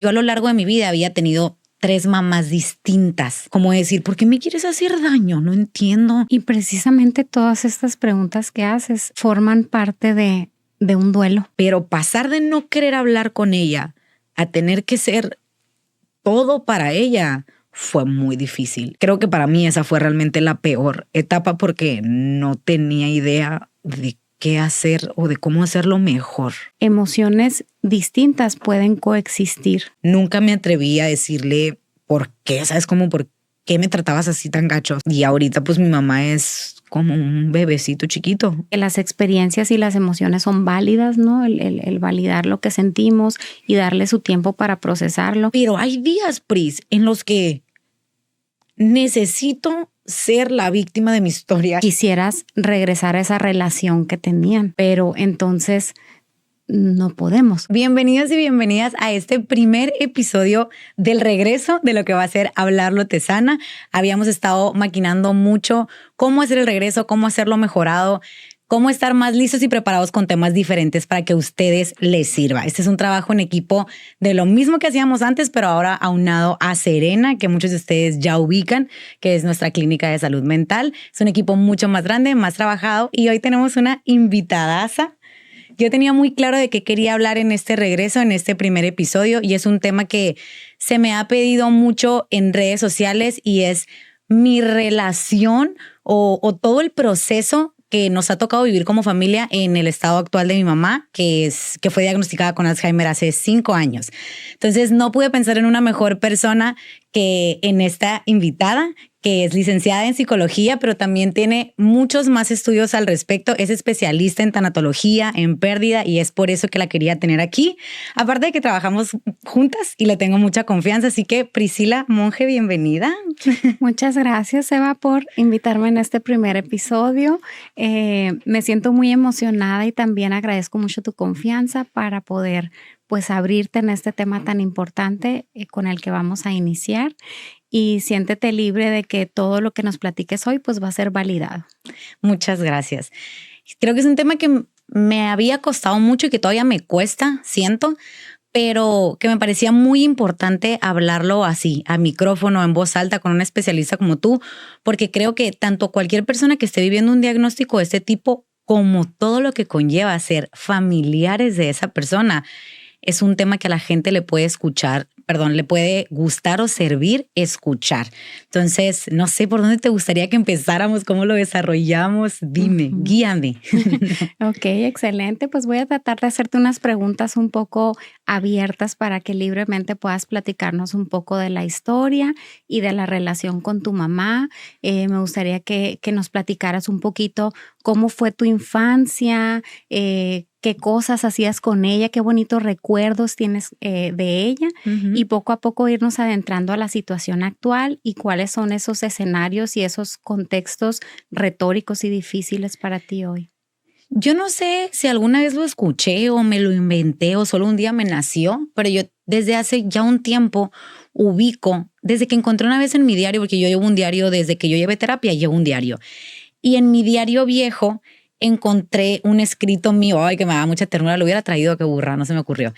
Yo a lo largo de mi vida había tenido 3 mamás distintas. Como decir, ¿por qué me quieres hacer daño? No entiendo. Y precisamente todas estas preguntas que haces forman parte de un duelo. Pero pasar de no querer hablar con ella a tener que ser todo para ella fue muy difícil. Creo que para mí esa fue realmente la peor etapa porque no tenía idea de qué hacer o de cómo hacerlo mejor. Emociones distintas pueden coexistir. Nunca me atreví a decirle por qué, ¿sabes? Como por qué me tratabas así tan gacho. Y ahorita pues mi mamá es como un bebecito chiquito. Que las experiencias y las emociones son válidas, ¿no? El validar lo que sentimos y darle su tiempo para procesarlo. Pero hay días, Pris, en los que necesito ser la víctima de mi historia. Quisieras regresar a esa relación que tenían, pero entonces no podemos. Bienvenidos y bienvenidas a este primer episodio del regreso de lo que va a ser Hablarlo Te Sana. Habíamos estado maquinando mucho cómo hacer el regreso, cómo hacerlo mejorado, cómo estar más listos y preparados con temas diferentes para que a ustedes les sirva. Este es un trabajo en equipo de lo mismo que hacíamos antes, pero ahora aunado a Serena, que muchos de ustedes ya ubican, que es nuestra clínica de salud mental. Es un equipo mucho más grande, más trabajado y hoy tenemos una invitadaza. Yo tenía muy claro de qué quería hablar en este regreso, en este primer episodio, y es un tema que se me ha pedido mucho en redes sociales y es mi relación o todo el proceso que nos ha tocado vivir como familia en el estado actual de mi mamá, que fue diagnosticada con Alzheimer hace 5 años. Entonces no pude pensar en una mejor persona que en esta invitada, que es licenciada en psicología, pero también tiene muchos más estudios al respecto. Es especialista en tanatología, en pérdida, y es por eso que la quería tener aquí. Aparte de que trabajamos juntas y le tengo mucha confianza. Así que Priscila Monge, bienvenida. Muchas gracias, Eva, por invitarme en este primer episodio. Me siento muy emocionada y también agradezco mucho tu confianza para poder pues abrirte en este tema tan importante con el que vamos a iniciar. Y siéntete libre de que todo lo que nos platiques hoy pues va a ser validado. Muchas gracias. Creo que es un tema que me había costado mucho y que todavía me cuesta, siento, pero que me parecía muy importante hablarlo así, a micrófono, en voz alta, con un especialista como tú, porque creo que tanto cualquier persona que esté viviendo un diagnóstico de este tipo, como todo lo que conlleva ser familiares de esa persona, es un tema que a la gente le puede le puede gustar o servir escuchar. Entonces, no sé por dónde te gustaría que empezáramos, cómo lo desarrollamos. Dime, guíame. Ok, excelente. Pues voy a tratar de hacerte unas preguntas un poco abiertas para que libremente puedas platicarnos un poco de la historia y de la relación con tu mamá. Me gustaría que nos platicaras un poquito cómo fue tu infancia, qué cosas hacías con ella, qué bonitos recuerdos tienes de ella y poco a poco irnos adentrando a la situación actual y cuáles son esos escenarios y esos contextos retóricos y difíciles para ti hoy. Yo no sé si alguna vez lo escuché o me lo inventé o solo un día me nació, pero yo desde hace ya un tiempo ubico, desde que encontré una vez en mi diario, porque yo llevo un diario desde que yo llevé terapia, llevo un diario. Y en mi diario viejo encontré un escrito mío, ay, que me daba mucha ternura, lo hubiera traído, qué burra, no se me ocurrió.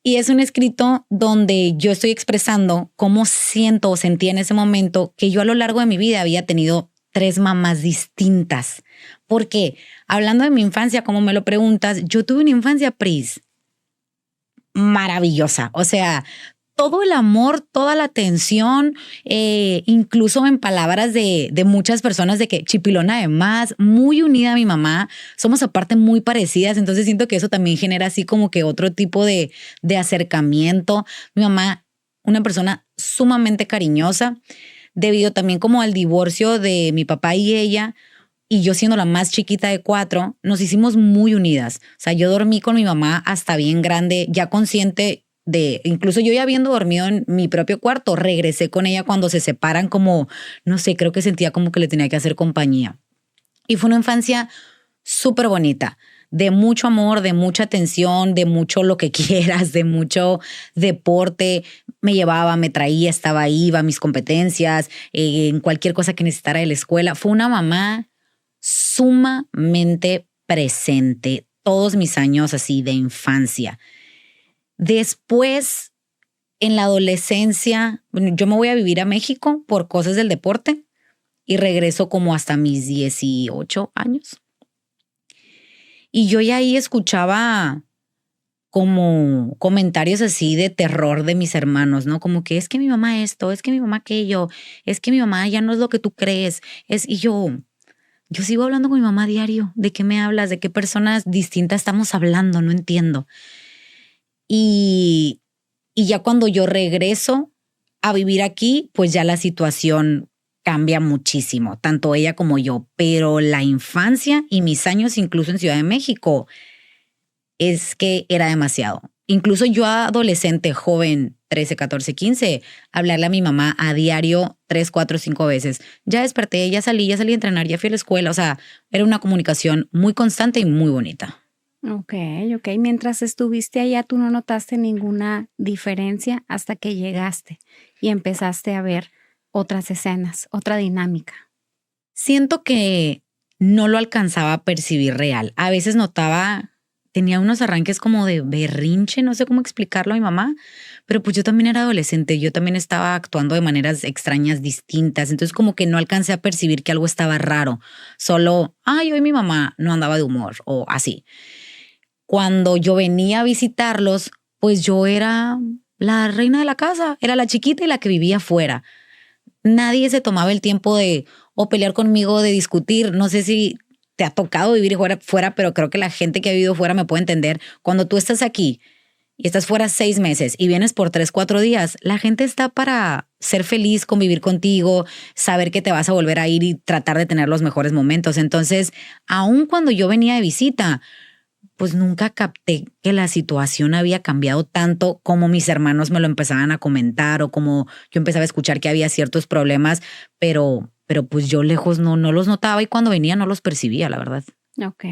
Y es un escrito donde yo estoy expresando cómo siento o sentía en ese momento que yo a lo largo de mi vida había tenido 3 mamás distintas. Porque hablando de mi infancia, como me lo preguntas, yo tuve una infancia, Pris, maravillosa. O sea, todo el amor, toda la atención, incluso en palabras de muchas personas de que chipilona de más, muy unida a mi mamá, somos aparte muy parecidas, entonces siento que eso también genera así como que otro tipo de acercamiento. Mi mamá, una persona sumamente cariñosa, debido también como al divorcio de mi papá y ella, y yo siendo la más chiquita de 4, nos hicimos muy unidas. O sea, yo dormí con mi mamá hasta bien grande, ya consciente incluso yo ya habiendo dormido en mi propio cuarto, regresé con ella cuando se separan como, no sé, creo que sentía como que le tenía que hacer compañía. Y fue una infancia súper bonita, de mucho amor, de mucha atención, de mucho lo que quieras, de mucho deporte. Me llevaba, me traía, estaba ahí, iba a mis competencias, en cualquier cosa que necesitara de la escuela. Fue una mamá sumamente presente todos mis años así de infancia. Después en la adolescencia, bueno, yo me voy a vivir a México por cosas del deporte y regreso como hasta mis 18 años. Y yo ya ahí escuchaba como comentarios así de terror de mis hermanos, ¿no? Como que es que mi mamá esto, es que mi mamá aquello, es que mi mamá ya no es lo que tú crees. Y yo sigo hablando con mi mamá diario. ¿De qué me hablas? ¿De qué personas distintas estamos hablando? No entiendo. Y, y ya cuando yo regreso a vivir aquí, pues ya la situación cambia muchísimo, tanto ella como yo. Pero la infancia y mis años, incluso en Ciudad de México, es que era demasiado. Incluso yo adolescente, joven, 13, 14, 15, hablarle a mi mamá a diario 3, 4, 5 veces. Ya desperté, ya salí a entrenar, ya fui a la escuela. O sea, era una comunicación muy constante y muy bonita. Ok. Mientras estuviste allá, ¿tú no notaste ninguna diferencia hasta que llegaste y empezaste a ver otras escenas, otra dinámica? Siento que no lo alcanzaba a percibir real. A veces notaba, tenía unos arranques como de berrinche, no sé cómo explicarlo a mi mamá, pero pues yo también era adolescente, yo también estaba actuando de maneras extrañas, distintas, entonces como que no alcancé a percibir que algo estaba raro, solo, hoy mi mamá no andaba de humor o así. Cuando yo venía a visitarlos, pues yo era la reina de la casa, era la chiquita y la que vivía afuera. Nadie se tomaba el tiempo de o pelear conmigo, de discutir. No sé si te ha tocado vivir fuera, pero creo que la gente que ha vivido fuera me puede entender. Cuando tú estás aquí y estás fuera 6 meses y vienes por 3, 4 días, la gente está para ser feliz, convivir contigo, saber que te vas a volver a ir y tratar de tener los mejores momentos. Entonces, aun cuando yo venía de visita, pues nunca capté que la situación había cambiado tanto como mis hermanos me lo empezaban a comentar o como yo empezaba a escuchar que había ciertos problemas, pero pues yo lejos no los notaba y cuando venía no los percibía, la verdad. Ok.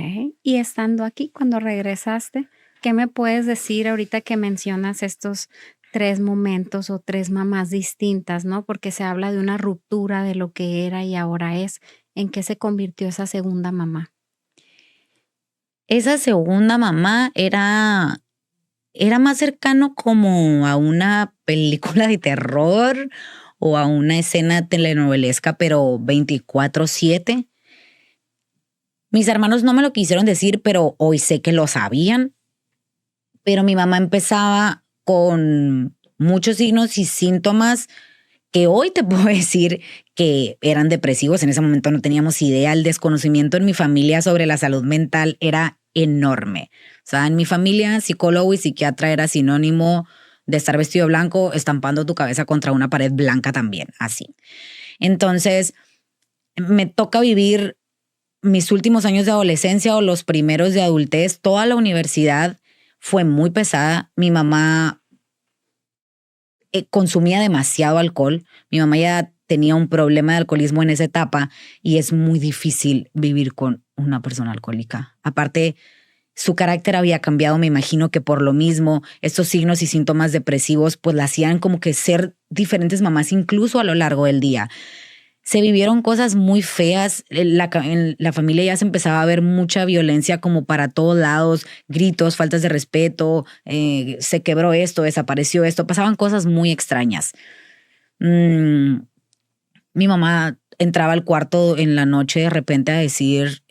Y estando aquí, cuando regresaste, ¿qué me puedes decir ahorita que mencionas estos 3 momentos o 3 mamás distintas, ¿no? Porque se habla de una ruptura de lo que era y ahora es. ¿En qué se convirtió esa segunda mamá? Esa segunda mamá era más cercano como a una película de terror o a una escena telenovelesca, pero 24/7. Mis hermanos no me lo quisieron decir, pero hoy sé que lo sabían. Pero mi mamá empezaba con muchos signos y síntomas que hoy te puedo decir que eran depresivos. En ese momento no teníamos idea. El desconocimiento en mi familia sobre la salud mental era enorme. O sea, en mi familia, psicólogo y psiquiatra era sinónimo de estar vestido blanco, estampando tu cabeza contra una pared blanca también, así. Entonces, me toca vivir mis últimos años de adolescencia o los primeros de adultez. Toda la universidad fue muy pesada. Mi mamá consumía demasiado alcohol. Mi mamá ya tenía un problema de alcoholismo en esa etapa y es muy difícil vivir con una persona alcohólica. Aparte, su carácter había cambiado, me imagino que por lo mismo, estos signos y síntomas depresivos pues la hacían como que ser diferentes mamás incluso a lo largo del día. Se vivieron cosas muy feas, en la familia ya se empezaba a ver mucha violencia como para todos lados, gritos, faltas de respeto, se quebró esto, desapareció esto, pasaban cosas muy extrañas. Mi mamá entraba al cuarto en la noche de repente a decir,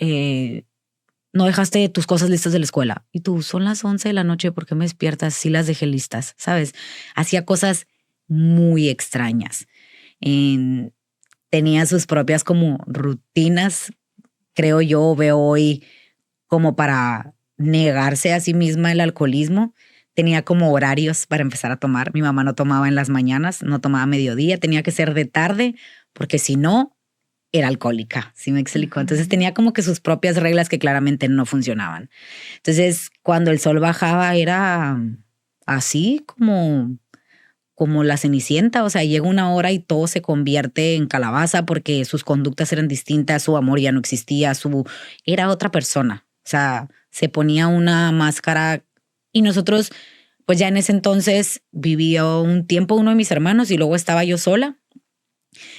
no dejaste tus cosas listas de la escuela. Y tú, son las 11 de la noche, ¿por qué me despiertas? Sí las dejé listas, ¿sabes? Hacía cosas muy extrañas. Tenía sus propias como rutinas, creo yo, veo hoy como para negarse a sí misma el alcoholismo. Tenía como horarios para empezar a tomar. Mi mamá no tomaba en las mañanas, no tomaba a mediodía, tenía que ser de tarde, porque si no, era alcohólica, ¿sí me explico? Entonces tenía como que sus propias reglas que claramente no funcionaban. Entonces, cuando el sol bajaba era así como la Cenicienta, o sea, llega una hora y todo se convierte en calabaza porque sus conductas eran distintas, su amor ya no existía, era otra persona. O sea, se ponía una máscara y nosotros, pues ya en ese entonces vivía un tiempo uno de mis hermanos y luego estaba yo sola.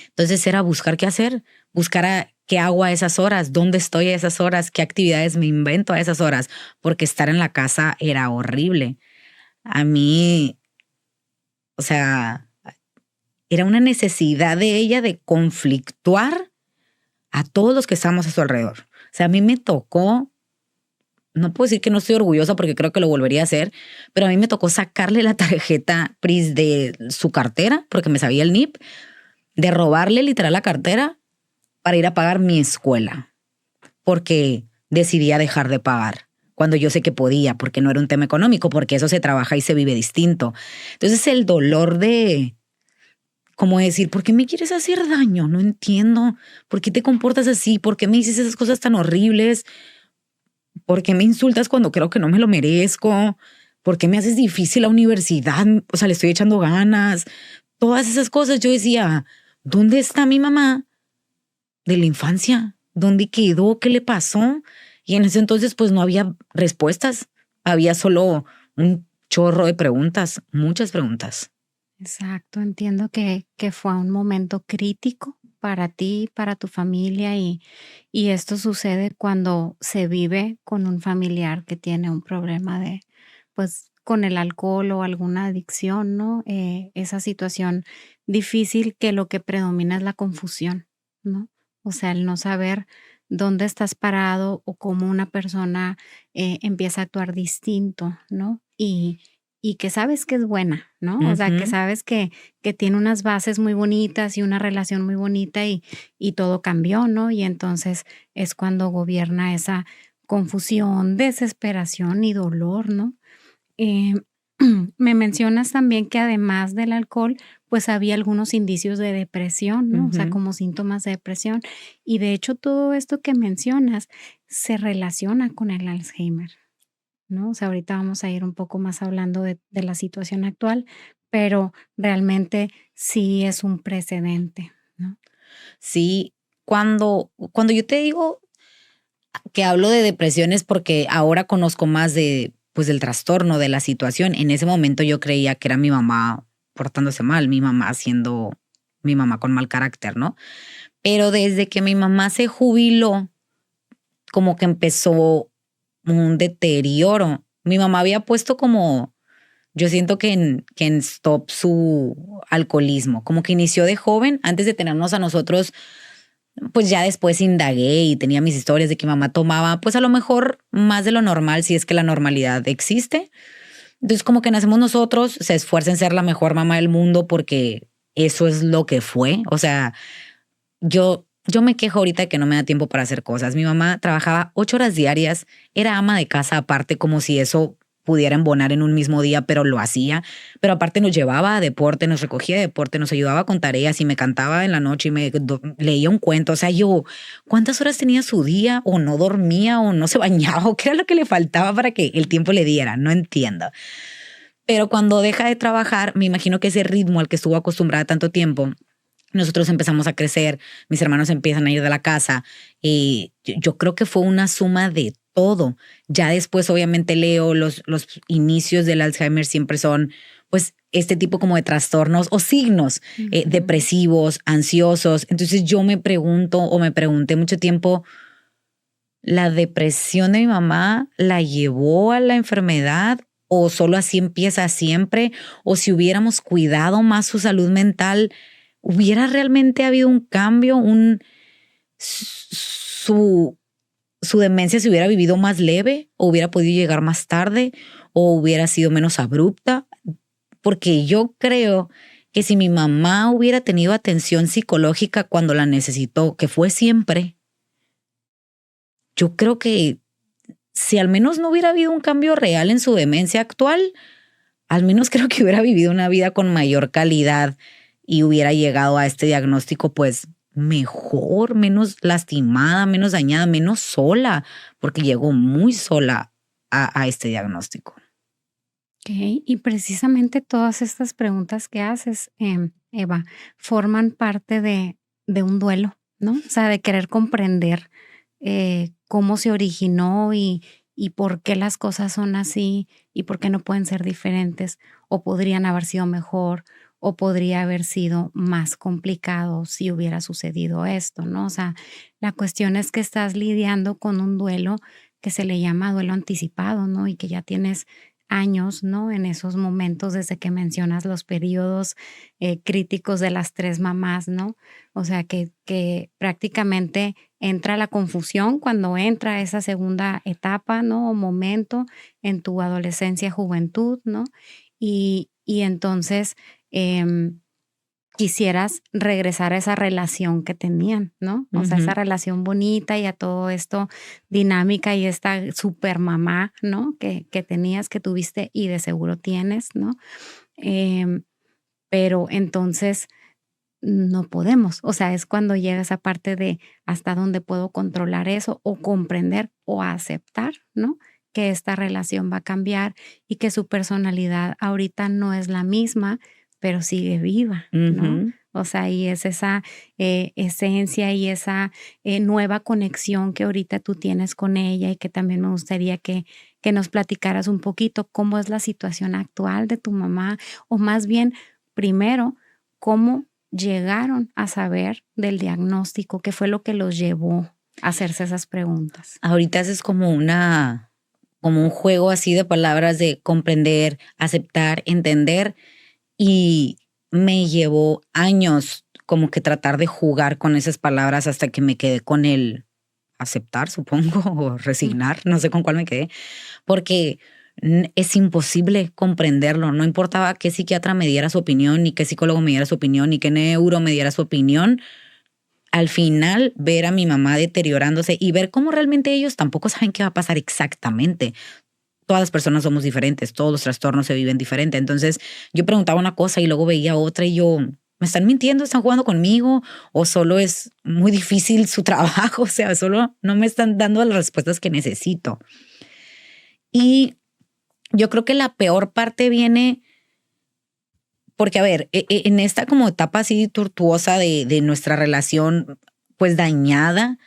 Entonces era buscar qué hacer, buscar qué hago a esas horas, dónde estoy a esas horas, qué actividades me invento a esas horas, porque estar en la casa era horrible. A mí O sea, era una necesidad de ella de conflictuar a todos los que estamos a su alrededor. O sea, a mí me tocó, no puedo decir que no estoy orgullosa porque creo que lo volvería a hacer, pero a mí me tocó sacarle la tarjeta PRIS de su cartera porque me sabía el NIP, de robarle literal la cartera para ir a pagar mi escuela, porque decidía dejar de pagar cuando yo sé que podía, porque no era un tema económico, porque eso se trabaja y se vive distinto. Entonces el dolor de, como decir, ¿por qué me quieres hacer daño? No entiendo. ¿Por qué te comportas así? ¿Por qué me dices esas cosas tan horribles? ¿Por qué me insultas cuando creo que no me lo merezco? ¿Por qué me haces difícil la universidad? O sea, le estoy echando ganas. Todas esas cosas yo decía, ¿dónde está mi mamá de la infancia? ¿Dónde quedó? ¿Qué le pasó? Y en ese entonces pues no había respuestas. Había solo un chorro de preguntas, muchas preguntas. Exacto, entiendo que fue un momento crítico para ti, para tu familia y esto sucede cuando se vive con un familiar que tiene un problema de, pues, con el alcohol o alguna adicción, ¿no? Esa situación difícil que lo que predomina es la confusión, ¿no? O sea, el no saber dónde estás parado o cómo una persona empieza a actuar distinto, ¿no? Y que sabes que es buena, ¿no? O sea, que Ujú. sabes que tiene unas bases muy bonitas y una relación muy bonita y todo cambió, ¿no? Y entonces es cuando gobierna esa confusión, desesperación y dolor, ¿no? Eh, me mencionas también que además del alcohol, pues había algunos indicios de depresión, ¿no? O sea, Ujú. como síntomas de depresión. Y de hecho, todo esto que mencionas se relaciona con el Alzheimer, ¿no? O sea, ahorita vamos a ir un poco más hablando de la situación actual, pero realmente sí es un precedente, ¿no? Sí, cuando yo te digo que hablo de depresiones porque ahora conozco más de, pues, del trastorno, de la situación. En ese momento yo creía que era mi mamá portándose mal, mi mamá siendo mi mamá con mal carácter, ¿no? Pero desde que mi mamá se jubiló, como que empezó un deterioro. Mi mamá había puesto como, yo siento que en stop su alcoholismo, como que inició de joven, antes de tenernos a nosotros, pues ya después indagué y tenía mis historias de que mamá tomaba, pues a lo mejor más de lo normal, si es que la normalidad existe. Entonces como que nacemos nosotros, se esfuerza en ser la mejor mamá del mundo porque eso es lo que fue. O sea, yo me quejo ahorita de que no me da tiempo para hacer cosas. Mi mamá trabajaba 8 horas diarias, era ama de casa aparte, como si eso pudiera embonar en un mismo día, pero lo hacía. Pero aparte nos llevaba a deporte, nos recogía de deporte, nos ayudaba con tareas y me cantaba en la noche y leía un cuento. O sea, yo, ¿cuántas horas tenía su día? O no dormía, o no se bañaba, o qué era lo que le faltaba para que el tiempo le diera. No entiendo. Pero cuando deja de trabajar, me imagino que ese ritmo al que estuvo acostumbrada tanto tiempo, nosotros empezamos a crecer, mis hermanos empiezan a ir de la casa y yo creo que fue una suma de todo. Ya después, obviamente, leo los inicios del Alzheimer siempre son, pues, este tipo como de trastornos o signos Ujú. depresivos, ansiosos. Entonces yo me pregunto o me pregunté mucho tiempo, ¿la depresión de mi mamá la llevó a la enfermedad o solo así empieza siempre? O si hubiéramos cuidado más su salud mental, ¿hubiera realmente habido un cambio? Su, su demencia se hubiera vivido más leve o hubiera podido llegar más tarde o hubiera sido menos abrupta? Porque yo creo que si mi mamá hubiera tenido atención psicológica cuando la necesitó, que fue siempre, yo creo que si al menos no hubiera habido un cambio real en su demencia actual, al menos creo que hubiera vivido una vida con mayor calidad y hubiera llegado a este diagnóstico pues mejor, menos lastimada, menos dañada, menos sola, porque llegó muy sola a este diagnóstico. Okey, y precisamente todas estas preguntas que haces, Eva, forman parte de un duelo, ¿no? O sea, de querer comprender, cómo se originó y por qué las cosas son así, y por qué no pueden ser diferentes, o podrían haber sido mejor, o podría haber sido más complicado si hubiera sucedido esto, ¿no? O sea, la cuestión es que estás lidiando con un duelo que se le llama duelo anticipado, ¿no? Y que ya tienes años, ¿no? En esos momentos, desde que mencionas los periodos críticos de las tres mamás, ¿no? O sea, que prácticamente entra la confusión cuando entra esa segunda etapa, ¿no? O momento en tu adolescencia, juventud, ¿no? Y entonces quisieras regresar a esa relación que tenían, ¿no? O sea, esa relación bonita y a todo esto dinámica y esta super mamá, ¿no? Que tenías, que tuviste y de seguro tienes, ¿no? Pero entonces no podemos. O sea, es cuando llega esa parte de hasta dónde puedo controlar eso o comprender o aceptar, ¿no? Que esta relación va a cambiar y que su personalidad ahorita no es la misma, pero sigue viva, ¿no? O sea, y es esa esencia y esa nueva conexión que ahorita tú tienes con ella y que también me gustaría que nos platicaras un poquito cómo es la situación actual de tu mamá o más bien, primero, cómo llegaron a saber del diagnóstico, qué fue lo que los llevó a hacerse esas preguntas. Ahorita es como un juego así de palabras de comprender, aceptar, entender, y me llevó años como que tratar de jugar con esas palabras hasta que me quedé con el aceptar, supongo, o resignar, no sé con cuál me quedé, porque es imposible comprenderlo. No importaba qué psiquiatra me diera su opinión, ni qué psicólogo me diera su opinión, ni qué neuro me diera su opinión. Al final, ver a mi mamá deteriorándose y ver cómo realmente ellos tampoco saben qué va a pasar exactamente. Todas las personas somos diferentes, todos los trastornos se viven diferente. Entonces, yo preguntaba una cosa y luego veía otra y yo, ¿me están mintiendo? ¿Están jugando conmigo? ¿O solo es muy difícil su trabajo? O sea, solo no me están dando las respuestas que necesito. Y yo creo que la peor parte viene porque, a ver, en esta como etapa así tortuosa de nuestra relación, pues dañada,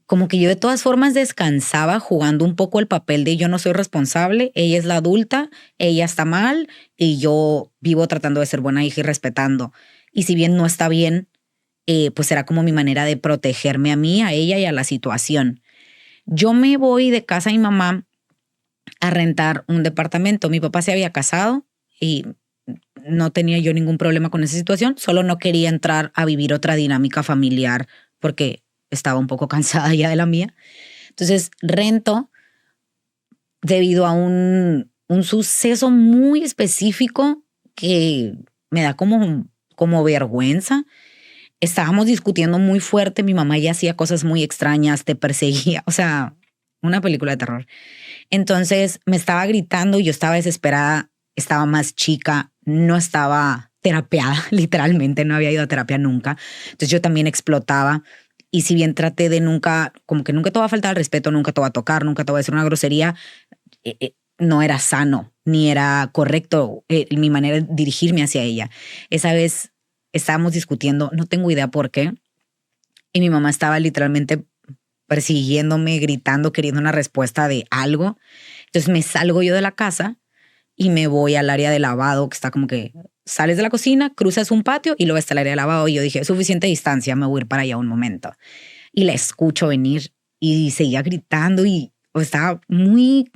como que yo de todas formas descansaba jugando un poco el papel de yo no soy responsable, ella es la adulta, ella está mal y yo vivo tratando de ser buena hija y respetando. Y si bien no está bien, pues era como mi manera de protegerme a mí, a ella y a la situación. Yo me voy de casa de mi mamá a rentar un departamento. Mi papá se había casado y no tenía yo ningún problema con esa situación, solo no quería entrar a vivir otra dinámica familiar porque estaba un poco cansada ya de la mía. Entonces rento debido a un suceso muy específico que me da como vergüenza. Estábamos discutiendo muy fuerte, mi mamá ya hacía cosas muy extrañas, te perseguía, o sea, una película de terror. Entonces me estaba gritando y yo estaba desesperada, estaba más chica, no estaba terapiada, literalmente no había ido a terapia nunca. Entonces yo también explotaba. Y si bien traté de nunca, como que nunca te va a faltar el respeto, nunca te va a tocar, nunca te va a decir una grosería, no era sano, ni era correcto mi manera de dirigirme hacia ella. Esa vez estábamos discutiendo, no tengo idea por qué, y mi mamá estaba literalmente persiguiéndome, gritando, queriendo una respuesta de algo. Entonces me salgo yo de la casa y me voy al área de lavado, que está como que sales de la cocina, cruzas un patio y luego está el área de lavado. Y yo dije, suficiente distancia, me voy a ir para allá un momento. Y la escucho venir y seguía gritando y estaba muy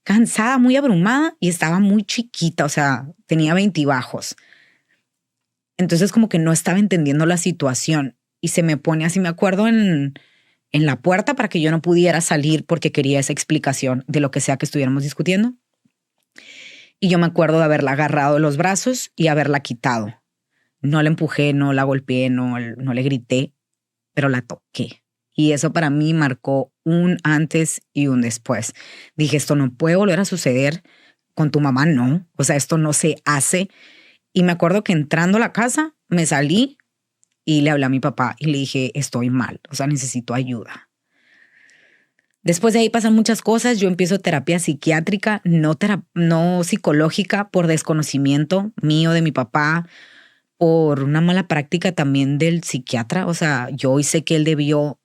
cansada, muy abrumada y estaba muy chiquita, o sea, tenía 20 bajos. Entonces como que no estaba entendiendo la situación y se me pone así, me acuerdo, en la puerta para que yo no pudiera salir porque quería esa explicación de lo que sea que estuviéramos discutiendo. Y yo me acuerdo de haberla agarrado de los brazos y haberla quitado. No la empujé, no la golpeé, no le grité, pero la toqué. Y eso para mí marcó un antes y un después. Dije, esto no puede volver a suceder con tu mamá, no. O sea, esto no se hace. Y me acuerdo que entrando a la casa, me salí y le hablé a mi papá y le dije, estoy mal, o sea, necesito ayuda. Después de ahí pasan muchas cosas. Yo empiezo terapia psiquiátrica, no psicológica, por desconocimiento mío, de mi papá, por una mala práctica también del psiquiatra. O sea, yo hoy sé que él debió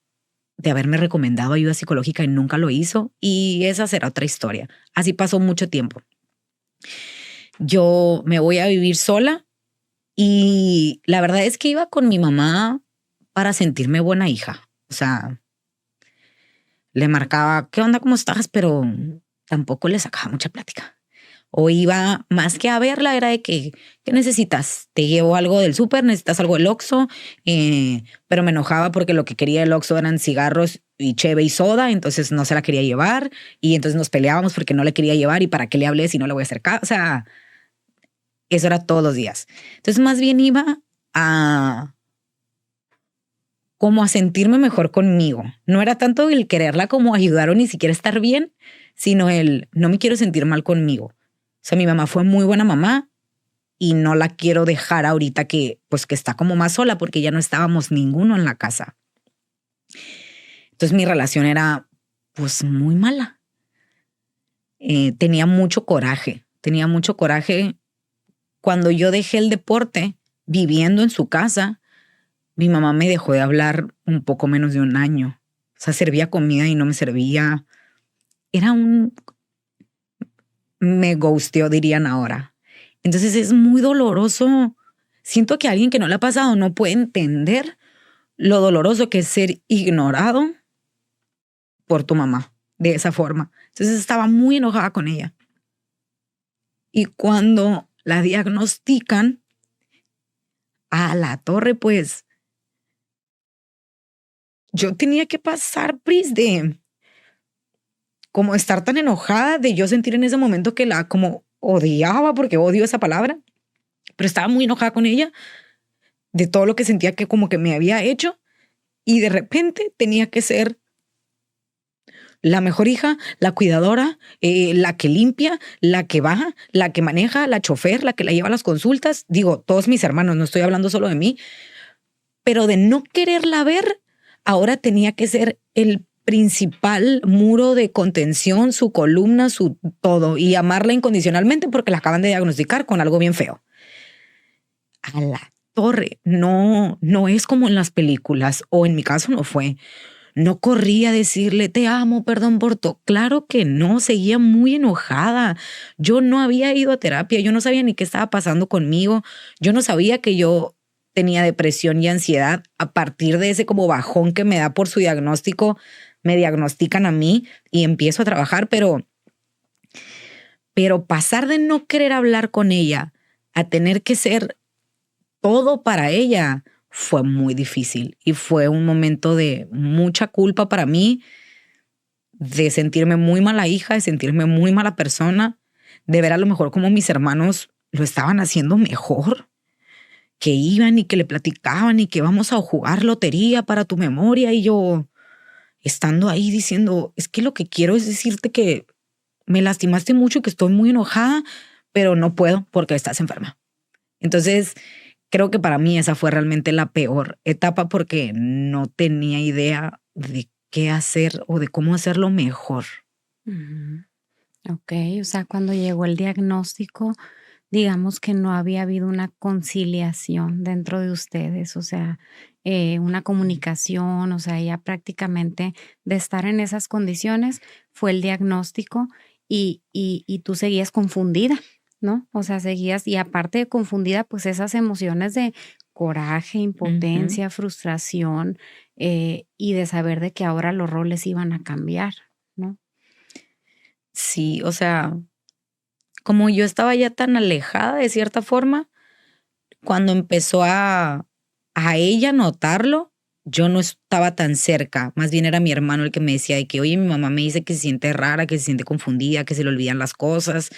de haberme recomendado ayuda psicológica y nunca lo hizo. Y esa será otra historia. Así pasó mucho tiempo. Yo me voy a vivir sola y la verdad es que iba con mi mamá para sentirme buena hija. O sea, le marcaba, ¿qué onda? ¿Cómo estás? Pero tampoco le sacaba mucha plática. O iba más que a verla, era de que, ¿qué necesitas? Te llevo algo del súper, necesitas algo del Oxxo, pero me enojaba porque lo que quería el Oxxo eran cigarros y cheve y soda, entonces no se la quería llevar y entonces nos peleábamos porque no le quería llevar y para qué le hablé si no le voy a hacer caso. O sea, eso era todos los días. Entonces más bien iba a como a sentirme mejor conmigo. No era tanto el quererla como ayudar o ni siquiera estar bien, sino el no me quiero sentir mal conmigo. O sea, mi mamá fue muy buena mamá y no la quiero dejar ahorita que está como más sola porque ya no estábamos ninguno en la casa. Entonces mi relación era pues muy mala. Tenía mucho coraje. Cuando yo dejé el deporte viviendo en su casa, mi mamá me dejó de hablar un poco menos de un año. O sea, servía comida y no me servía. Me ghosteó, dirían ahora. Entonces es muy doloroso. Siento que alguien que no le ha pasado no puede entender lo doloroso que es ser ignorado por tu mamá de esa forma. Entonces estaba muy enojada con ella. Y cuando la diagnostican, a la torre, pues, yo tenía que pasar, Pris, de como estar tan enojada, de yo sentir en ese momento que la como odiaba, porque odio esa palabra, pero estaba muy enojada con ella, de todo lo que sentía que como que me había hecho, y de repente tenía que ser la mejor hija, la cuidadora, la que limpia, la que baja, la que maneja, la chofer, la que la lleva a las consultas. Digo, todos mis hermanos, no estoy hablando solo de mí, pero de no quererla ver, ahora tenía que ser el principal muro de contención, su columna, su todo, y amarla incondicionalmente porque la acaban de diagnosticar con algo bien feo. A la torre, no es como en las películas, o en mi caso no fue. No corría a decirle, te amo, perdón por todo. Claro que no, seguía muy enojada. Yo no había ido a terapia, yo no sabía ni qué estaba pasando conmigo. Yo no sabía que yo tenía depresión y ansiedad. A partir de ese como bajón que me da por su diagnóstico, me diagnostican a mí y empiezo a trabajar, pero pasar de no querer hablar con ella a tener que ser todo para ella fue muy difícil y fue un momento de mucha culpa para mí, de sentirme muy mala hija, de sentirme muy mala persona, de ver a lo mejor como mis hermanos lo estaban haciendo mejor, que iban y que le platicaban y que vamos a jugar lotería para tu memoria, y yo estando ahí diciendo, es que lo que quiero es decirte que me lastimaste mucho y que estoy muy enojada, pero no puedo porque estás enferma. Entonces, creo que para mí esa fue realmente la peor etapa porque no tenía idea de qué hacer o de cómo hacerlo mejor. Ok, o sea, cuando llegó el diagnóstico, digamos que no había habido una conciliación dentro de ustedes, o sea, una comunicación, o sea, ya prácticamente de estar en esas condiciones fue el diagnóstico y tú seguías confundida, ¿no? O sea, seguías, y aparte de confundida, pues esas emociones de coraje, impotencia, frustración, y de saber de que ahora los roles iban a cambiar, ¿no? Sí, o sea, como yo estaba ya tan alejada de cierta forma, cuando empezó a ella notarlo, yo no estaba tan cerca. Más bien era mi hermano el que me decía de que, oye, mi mamá me dice que se siente rara, que se siente confundida, que se le olvidan las cosas.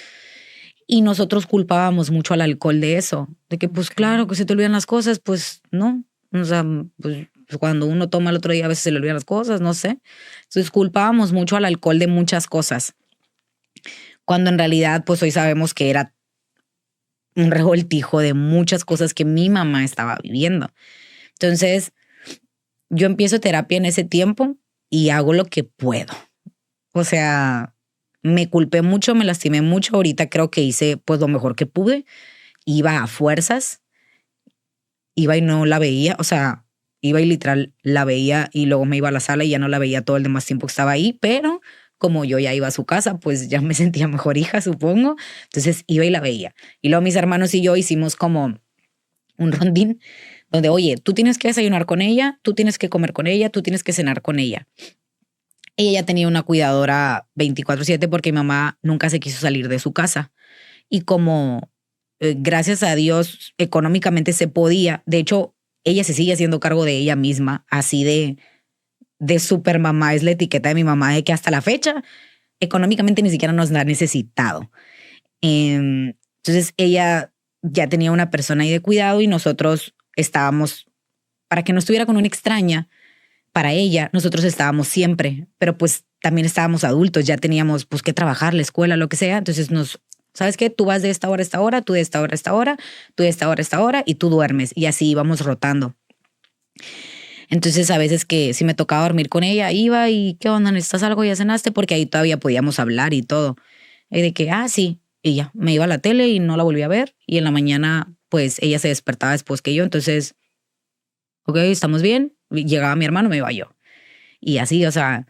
Y nosotros culpábamos mucho al alcohol de eso, de que pues claro que se te olvidan las cosas, pues no. O sea, pues cuando uno toma el otro día a veces se le olvidan las cosas, no sé. Entonces culpábamos mucho al alcohol de muchas cosas, cuando en realidad pues hoy sabemos que era un revoltijo de muchas cosas que mi mamá estaba viviendo. Entonces yo empiezo terapia en ese tiempo y hago lo que puedo. O sea, me culpé mucho, me lastimé mucho. Ahorita creo que hice pues lo mejor que pude. Iba a fuerzas, iba y no la veía. O sea, iba y literal la veía y luego me iba a la sala y ya no la veía todo el demás tiempo que estaba ahí. Pero como yo ya iba a su casa, pues ya me sentía mejor hija, supongo. Entonces iba y la veía. Y luego mis hermanos y yo hicimos como un rondín donde, oye, tú tienes que desayunar con ella, tú tienes que comer con ella, tú tienes que cenar con ella. ella ya tenía una cuidadora 24/7 porque mi mamá nunca se quiso salir de su casa. Y como gracias a Dios económicamente se podía, de hecho ella se sigue haciendo cargo de ella misma, así de super mamá es la etiqueta de mi mamá, de que hasta la fecha económicamente ni siquiera nos ha necesitado. Entonces ella ya tenía una persona ahí de cuidado y nosotros estábamos, para que no estuviera con una extraña, para ella, nosotros estábamos siempre, pero pues también estábamos adultos, ya teníamos pues que trabajar, la escuela, lo que sea, entonces ¿sabes qué? Tú vas de esta hora a esta hora, tú de esta hora a esta hora, tú de esta hora a esta hora y tú duermes y así íbamos rotando. Entonces a veces que si me tocaba dormir con ella, iba y ¿qué onda? ¿Necesitas algo? ¿Ya cenaste? Porque ahí todavía podíamos hablar y todo. Y de que, sí, y ya, me iba a la tele y no la volví a ver y en la mañana pues ella se despertaba después que yo, entonces, ok, estamos bien, llegaba mi hermano, me iba yo. Y así, o sea,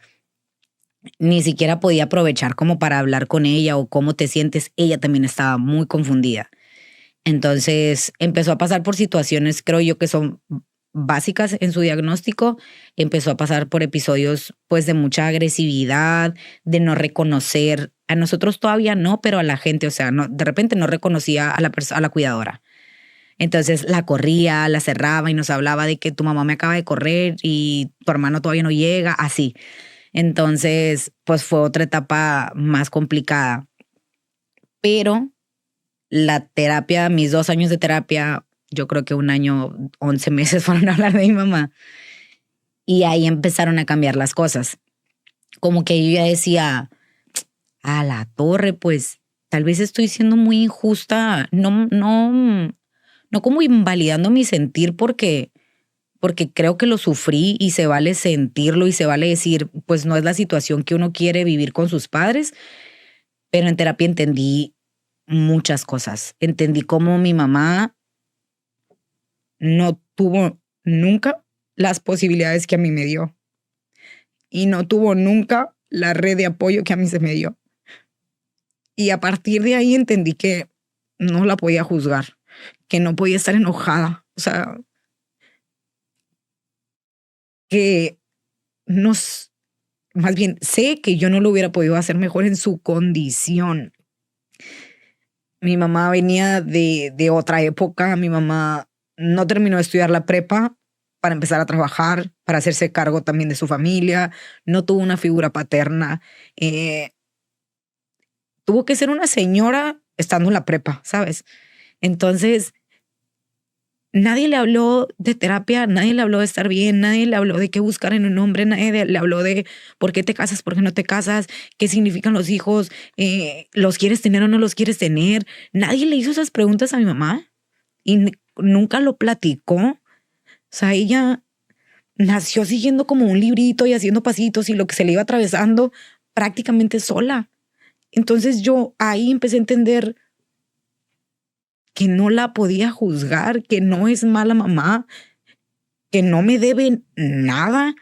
ni siquiera podía aprovechar como para hablar con ella o cómo te sientes. Ella también estaba muy confundida. Entonces empezó a pasar por situaciones, creo yo, que son básicas en su diagnóstico. Empezó a pasar por episodios pues de mucha agresividad, de no reconocer. A nosotros todavía no, pero a la gente, o sea, no, de repente no reconocía a la cuidadora. Entonces la corría, la cerraba y nos hablaba de que tu mamá me acaba de correr y tu hermano todavía no llega, así. Entonces, pues fue otra etapa más complicada. Pero la terapia, mis 2 años de terapia, yo creo que 1 año, 11 meses fueron a hablar de mi mamá. Y ahí empezaron a cambiar las cosas. Como que yo ya decía, a la torre, pues tal vez estoy siendo muy injusta, no como invalidando mi sentir porque creo que lo sufrí y se vale sentirlo y se vale decir, pues no es la situación que uno quiere vivir con sus padres, pero en terapia entendí muchas cosas. Entendí cómo mi mamá no tuvo nunca las posibilidades que a mí me dio y no tuvo nunca la red de apoyo que a mí se me dio. Y a partir de ahí entendí que no la podía juzgar, que no podía estar enojada, o sea, que más bien sé que yo no lo hubiera podido hacer mejor en su condición. Mi mamá venía de otra época, mi mamá no terminó de estudiar la prepa para empezar a trabajar, para hacerse cargo también de su familia, no tuvo una figura paterna, tuvo que ser una señora estando en la prepa, ¿sabes? Entonces, nadie le habló de terapia, nadie le habló de estar bien, nadie le habló de qué buscar en un hombre, nadie le habló de por qué te casas, por qué no te casas, qué significan los hijos, los quieres tener o no los quieres tener. Nadie le hizo esas preguntas a mi mamá y nunca lo platicó. O sea, ella nació siguiendo como un librito y haciendo pasitos y lo que se le iba atravesando prácticamente sola. Entonces yo ahí empecé a entender que no la podía juzgar, que no es mala mamá, que no me debe nada,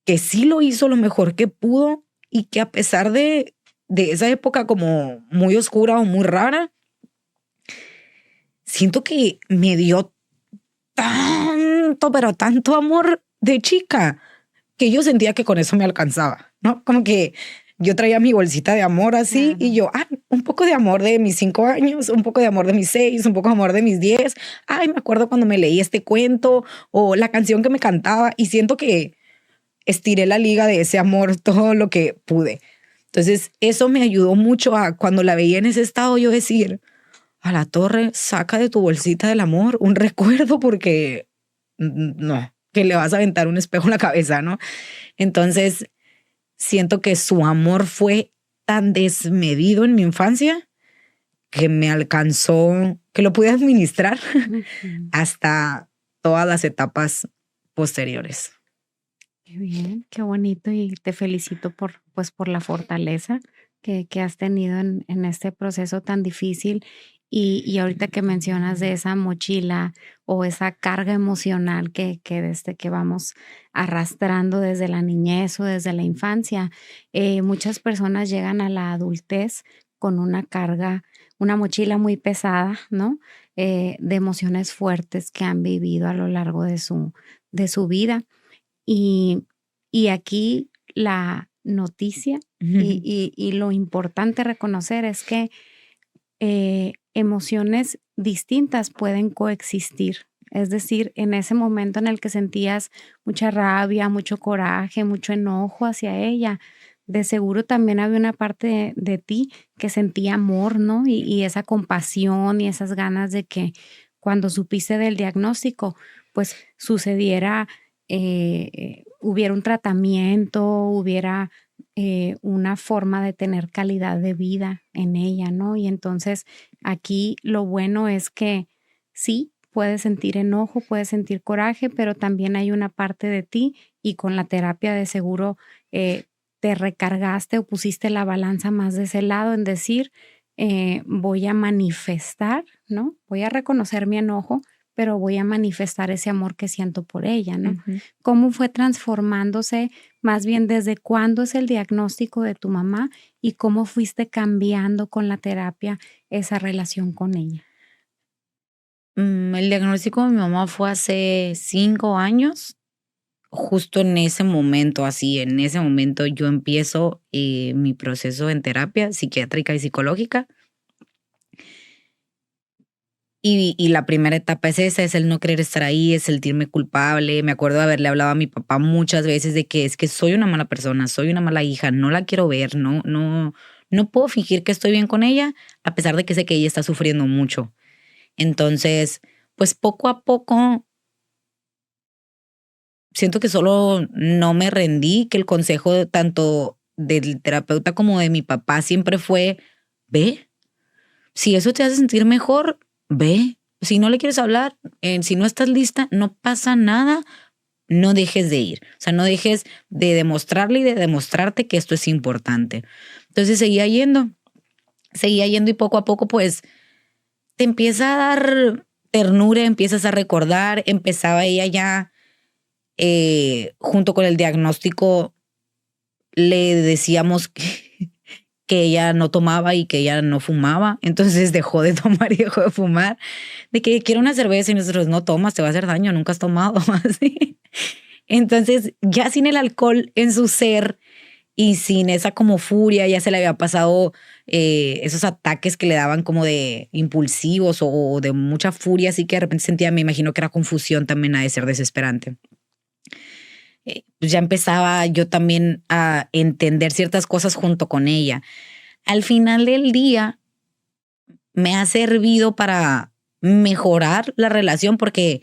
que sí lo hizo lo mejor que pudo y que a pesar de esa época como muy oscura o muy rara, siento que me dio tanto, pero tanto amor de chica, que yo sentía que con eso me alcanzaba, ¿no? Como que yo traía mi bolsita de amor así y yo, un poco de amor de mis 5 años, un poco de amor de mis 6, un poco de amor de mis 10. Me acuerdo cuando me leí este cuento o la canción que me cantaba y siento que estiré la liga de ese amor todo lo que pude. Entonces eso me ayudó mucho a cuando la veía en ese estado yo decir, a la torre, saca de tu bolsita del amor un recuerdo porque no, que le vas a aventar un espejo en la cabeza, ¿no? Entonces siento que su amor fue tan desmedido en mi infancia que me alcanzó, que lo pude administrar hasta todas las etapas posteriores. Qué bien, qué bonito y te felicito por la fortaleza que has tenido en este proceso tan difícil. Y ahorita que mencionas de esa mochila o esa carga emocional que desde que vamos arrastrando desde la niñez o desde la infancia, muchas personas llegan a la adultez con una carga, una mochila muy pesada, ¿no? De emociones fuertes que han vivido a lo largo de su vida. Y aquí la noticia Ujú. y lo importante reconocer es que emociones distintas pueden coexistir. Es decir, en ese momento en el que sentías mucha rabia, mucho coraje, mucho enojo hacia ella, de seguro también había una parte de ti que sentía amor, ¿no? Y esa compasión y esas ganas de que cuando supiste del diagnóstico, pues sucediera, hubiera un tratamiento, hubiera una forma de tener calidad de vida en ella, ¿no? Y entonces aquí lo bueno es que sí, puedes sentir enojo, puedes sentir coraje, pero también hay una parte de ti y con la terapia de seguro te recargaste o pusiste la balanza más de ese lado en decir, voy a manifestar, ¿no? Voy a reconocer mi enojo, pero voy a manifestar ese amor que siento por ella, ¿no? Ujú. ¿Cómo fue transformándose más bien desde cuándo es el diagnóstico de tu mamá y cómo fuiste cambiando con la terapia esa relación con ella? El diagnóstico de mi mamá fue hace 5 años. Justo en ese momento, así, en ese momento yo empiezo mi proceso en terapia psiquiátrica y psicológica. Y la primera etapa es esa, es el no querer estar ahí, es sentirme culpable. Me acuerdo de haberle hablado a mi papá muchas veces de que es que soy una mala persona, soy una mala hija, no la quiero ver, no puedo fingir que estoy bien con ella, a pesar de que sé que ella está sufriendo mucho. Entonces, pues poco a poco siento que solo no me rendí, que el consejo tanto del terapeuta como de mi papá siempre fue: "Ve, si eso te hace sentir mejor, ve. Si no le quieres hablar, si no estás lista, no pasa nada, no dejes de ir". O sea, no dejes de demostrarle y de demostrarte que esto es importante. Entonces seguía yendo y poco a poco, pues, te empieza a dar ternura, empiezas a recordar, empezaba ella ya, junto con el diagnóstico, le decíamos que ella no tomaba y que ella no fumaba, entonces dejó de tomar y dejó de fumar, de que quiero una cerveza y nosotros no tomas, te va a hacer daño, nunca has tomado, así. Entonces, ya sin el alcohol en su ser y sin esa como furia, ya se le había pasado esos ataques que le daban como de impulsivos o de mucha furia, así que de repente sentía, me imagino que era confusión también, ha de ser desesperante. Pues ya empezaba yo también a entender ciertas cosas junto con ella. Al final del día, me ha servido para mejorar la relación porque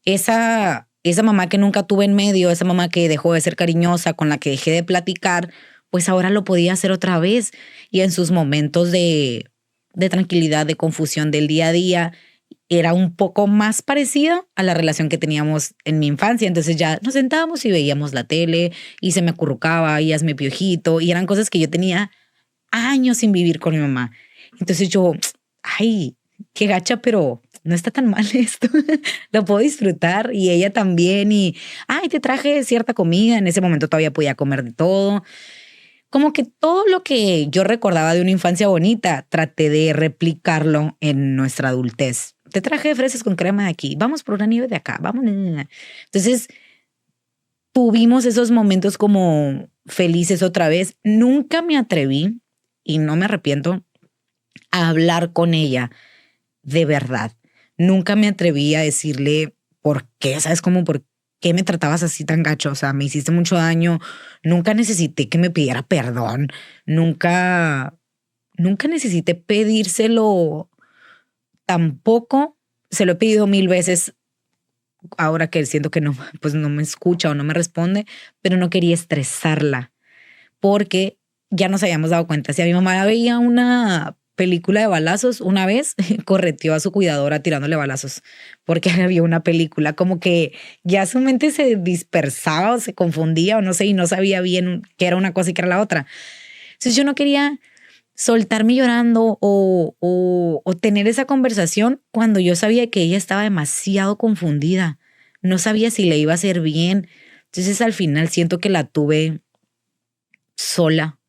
esa mamá que nunca tuve en medio, esa mamá que dejó de ser cariñosa, con la que dejé de platicar, pues ahora lo podía hacer otra vez. Y en sus momentos de tranquilidad, de confusión del día a día, era un poco más parecida a la relación que teníamos en mi infancia. Entonces ya nos sentábamos y veíamos la tele y se me acurrucaba y hazme piojito y eran cosas que yo tenía años sin vivir con mi mamá. Entonces yo, ay, qué gacha, pero no está tan mal esto. Lo puedo disfrutar y ella también. Y, ay, te traje cierta comida. En ese momento todavía podía comer de todo. Como que todo lo que yo recordaba de una infancia bonita, traté de replicarlo en nuestra adultez. Te traje fresas con crema de aquí. Vamos por una nieve de acá. Vamos. Entonces, tuvimos esos momentos como felices otra vez. Nunca me atreví, y no me arrepiento, a hablar con ella de verdad. Nunca me atreví a decirle por qué, ¿sabes? Como por qué me tratabas así tan gacho. O sea, me hiciste mucho daño. Nunca necesité que me pidiera perdón. Nunca necesité pedírselo tampoco. Se lo he pedido 1000 veces ahora que siento que no, pues no me escucha o no me responde, pero no quería estresarla porque ya nos habíamos dado cuenta. Si a mi mamá veía una película de balazos, una vez correteó a su cuidadora tirándole balazos porque había una película, como que ya su mente se dispersaba o se confundía o no sé, y no sabía bien qué era una cosa y qué era la otra. Entonces yo no quería soltarme llorando o tener esa conversación cuando yo sabía que ella estaba demasiado confundida. No sabía si le iba a hacer bien. Entonces al final siento que la tuve sola.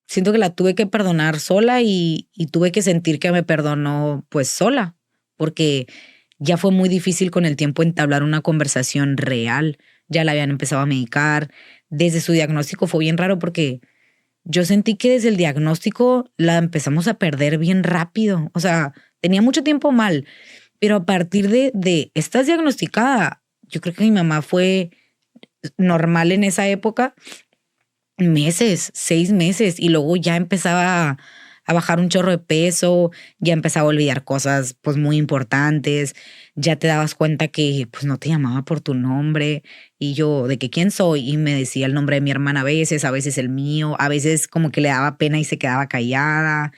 Siento que la tuve que perdonar sola y tuve que sentir que me perdonó pues sola, porque ya fue muy difícil con el tiempo entablar una conversación real. ya la habían empezado a medicar. Desde su diagnóstico fue bien raro porque yo sentí que desde el diagnóstico la empezamos a perder bien rápido. O sea, tenía mucho tiempo mal, pero a partir de estás diagnosticada, yo creo que mi mamá fue normal en esa época, meses, 6 meses, y luego ya empezaba a bajar un chorro de peso, ya empezaba a olvidar cosas pues muy importantes, ya te dabas cuenta que pues no te llamaba por tu nombre, y yo de que quién soy, y me decía el nombre de mi hermana a veces el mío, a veces como que le daba pena y se quedaba callada,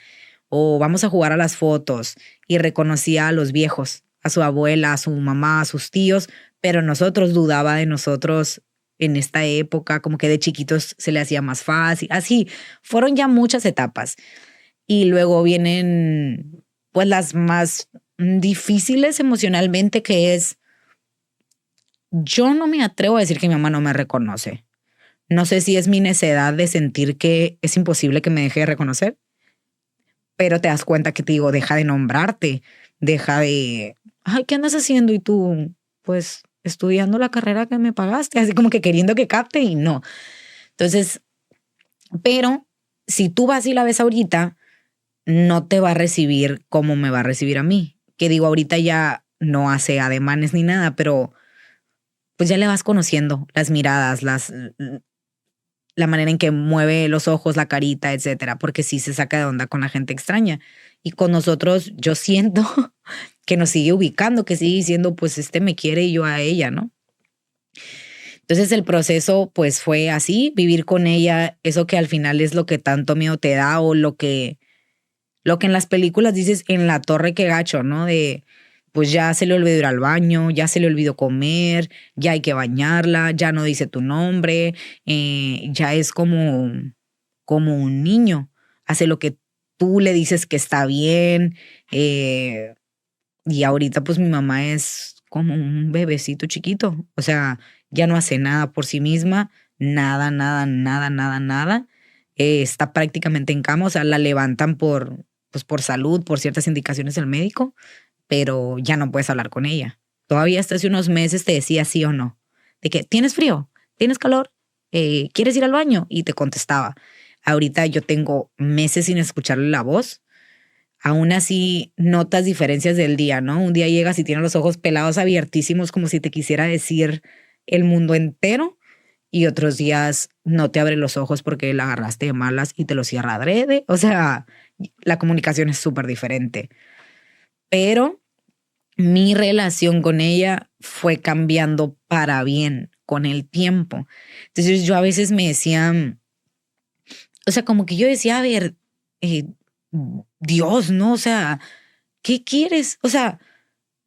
o vamos a jugar a las fotos, y reconocía a los viejos, a su abuela, a su mamá, a sus tíos, pero nosotros dudaba de nosotros en esta época, como que de chiquitos se le hacía más fácil, así, fueron ya muchas etapas. Y luego vienen pues las más difíciles emocionalmente, que es, yo no me atrevo a decir que mi mamá no me reconoce. No sé si es mi necedad de sentir que es imposible que me deje de reconocer, pero te das cuenta que te digo, deja de nombrarte, deja de, ay, ¿qué andas haciendo? Y tú, pues, estudiando la carrera que me pagaste, así como que queriendo que capte y no. Entonces, pero si tú vas y la ves ahorita, no te va a recibir como me va a recibir a mí. Que digo, ahorita ya no hace ademanes ni nada, pero pues ya le vas conociendo las miradas, la manera en que mueve los ojos, la carita, etcétera, porque sí se saca de onda con la gente extraña. Y con nosotros yo siento que nos sigue ubicando, que sigue diciendo, pues este me quiere y yo a ella, ¿no? Entonces el proceso pues fue así, vivir con ella, eso que al final es lo que tanto miedo te da, o lo que en las películas dices en la torre que gacho, ¿no? De pues ya se le olvidó ir al baño, ya se le olvidó comer, ya hay que bañarla, ya no dice tu nombre, ya es como un niño, hace lo que tú le dices que está bien, y ahorita pues mi mamá es como un bebecito chiquito, o sea, ya no hace nada por sí misma, nada, nada, nada, nada, nada. Está prácticamente en cama, o sea, la levantan pues por salud, por ciertas indicaciones del médico, pero ya no puedes hablar con ella. Todavía hasta hace unos meses te decía sí o no, de que tienes frío, tienes calor, quieres ir al baño, y te contestaba. Ahorita yo tengo meses sin escucharle la voz. Aún así notas diferencias del día, ¿no? Un día llegas y tienes los ojos pelados abiertísimos como si te quisiera decir el mundo entero, y otros días no te abre los ojos porque la agarraste de malas y te los cierra adrede. O sea, la comunicación es súper diferente. Pero mi relación con ella fue cambiando para bien con el tiempo. Entonces yo a veces me decía, o sea, como que yo decía, a ver, eh, Dios, ¿no? O sea, ¿qué quieres? O sea,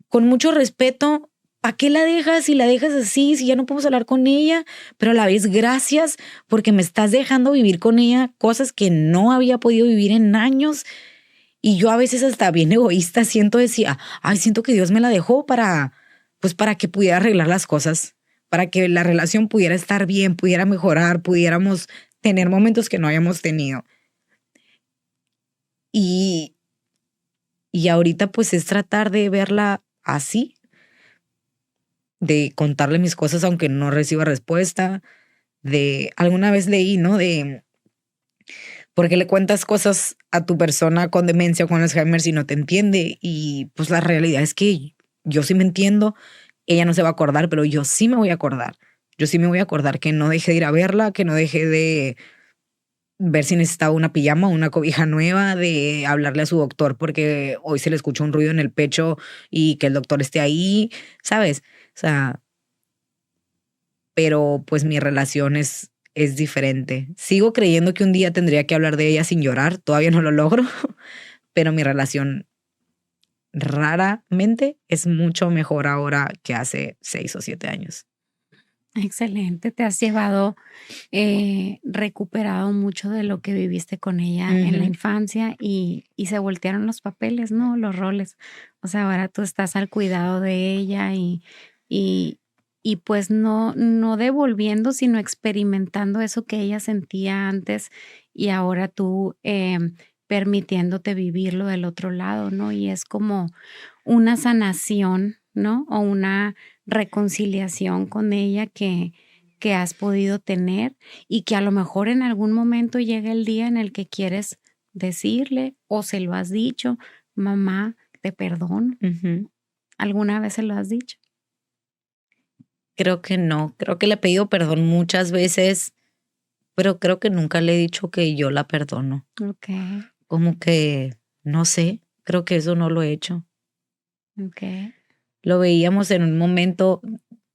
con mucho respeto, ¿para qué la dejas? Si la dejas así, si ya no podemos hablar con ella, pero a la vez gracias porque me estás dejando vivir con ella cosas que no había podido vivir en años. Y yo a veces hasta bien egoísta siento, decía, ay, siento que Dios me la dejó pues para que pudiera arreglar las cosas, para que la relación pudiera estar bien, pudiera mejorar, pudiéramos tener momentos que no hayamos tenido. Y, y ahorita pues es tratar de verla así, de contarle mis cosas aunque no reciba respuesta, de alguna vez leí, ¿no? De por qué le cuentas cosas a tu persona con demencia o con Alzheimer si no te entiende. Y pues la realidad es que yo sí me entiendo, ella no se va a acordar, pero yo sí me voy a acordar. Yo sí me voy a acordar que no deje de ir a verla, que no deje de ver si necesitaba una pijama o una cobija nueva, de hablarle a su doctor porque hoy se le escuchó un ruido en el pecho y que el doctor esté ahí, ¿sabes? O sea, pero pues mi relación es diferente. Sigo creyendo que un día tendría que hablar de ella sin llorar, todavía no lo logro, pero mi relación raramente es mucho mejor ahora que hace 6 o 7 años. Excelente, te has llevado, recuperado mucho de lo que viviste con ella en la Ujú. infancia y se voltearon los papeles, ¿no? Los roles. O sea, ahora tú estás al cuidado de ella y, y pues no devolviendo, sino experimentando eso que ella sentía antes y ahora tú permitiéndote vivirlo del otro lado, ¿no? Y es como una sanación ¿no? O una reconciliación con ella que has podido tener y que a lo mejor en algún momento llega el día en el que quieres decirle o se lo has dicho, mamá, te perdono. Ujú. ¿Alguna vez se lo has dicho? Creo que no, creo que le he pedido perdón muchas veces, pero creo que nunca le he dicho que yo la perdono. Okey, Como que, no sé, creo que eso no lo he hecho. okey. Lo veíamos en un momento,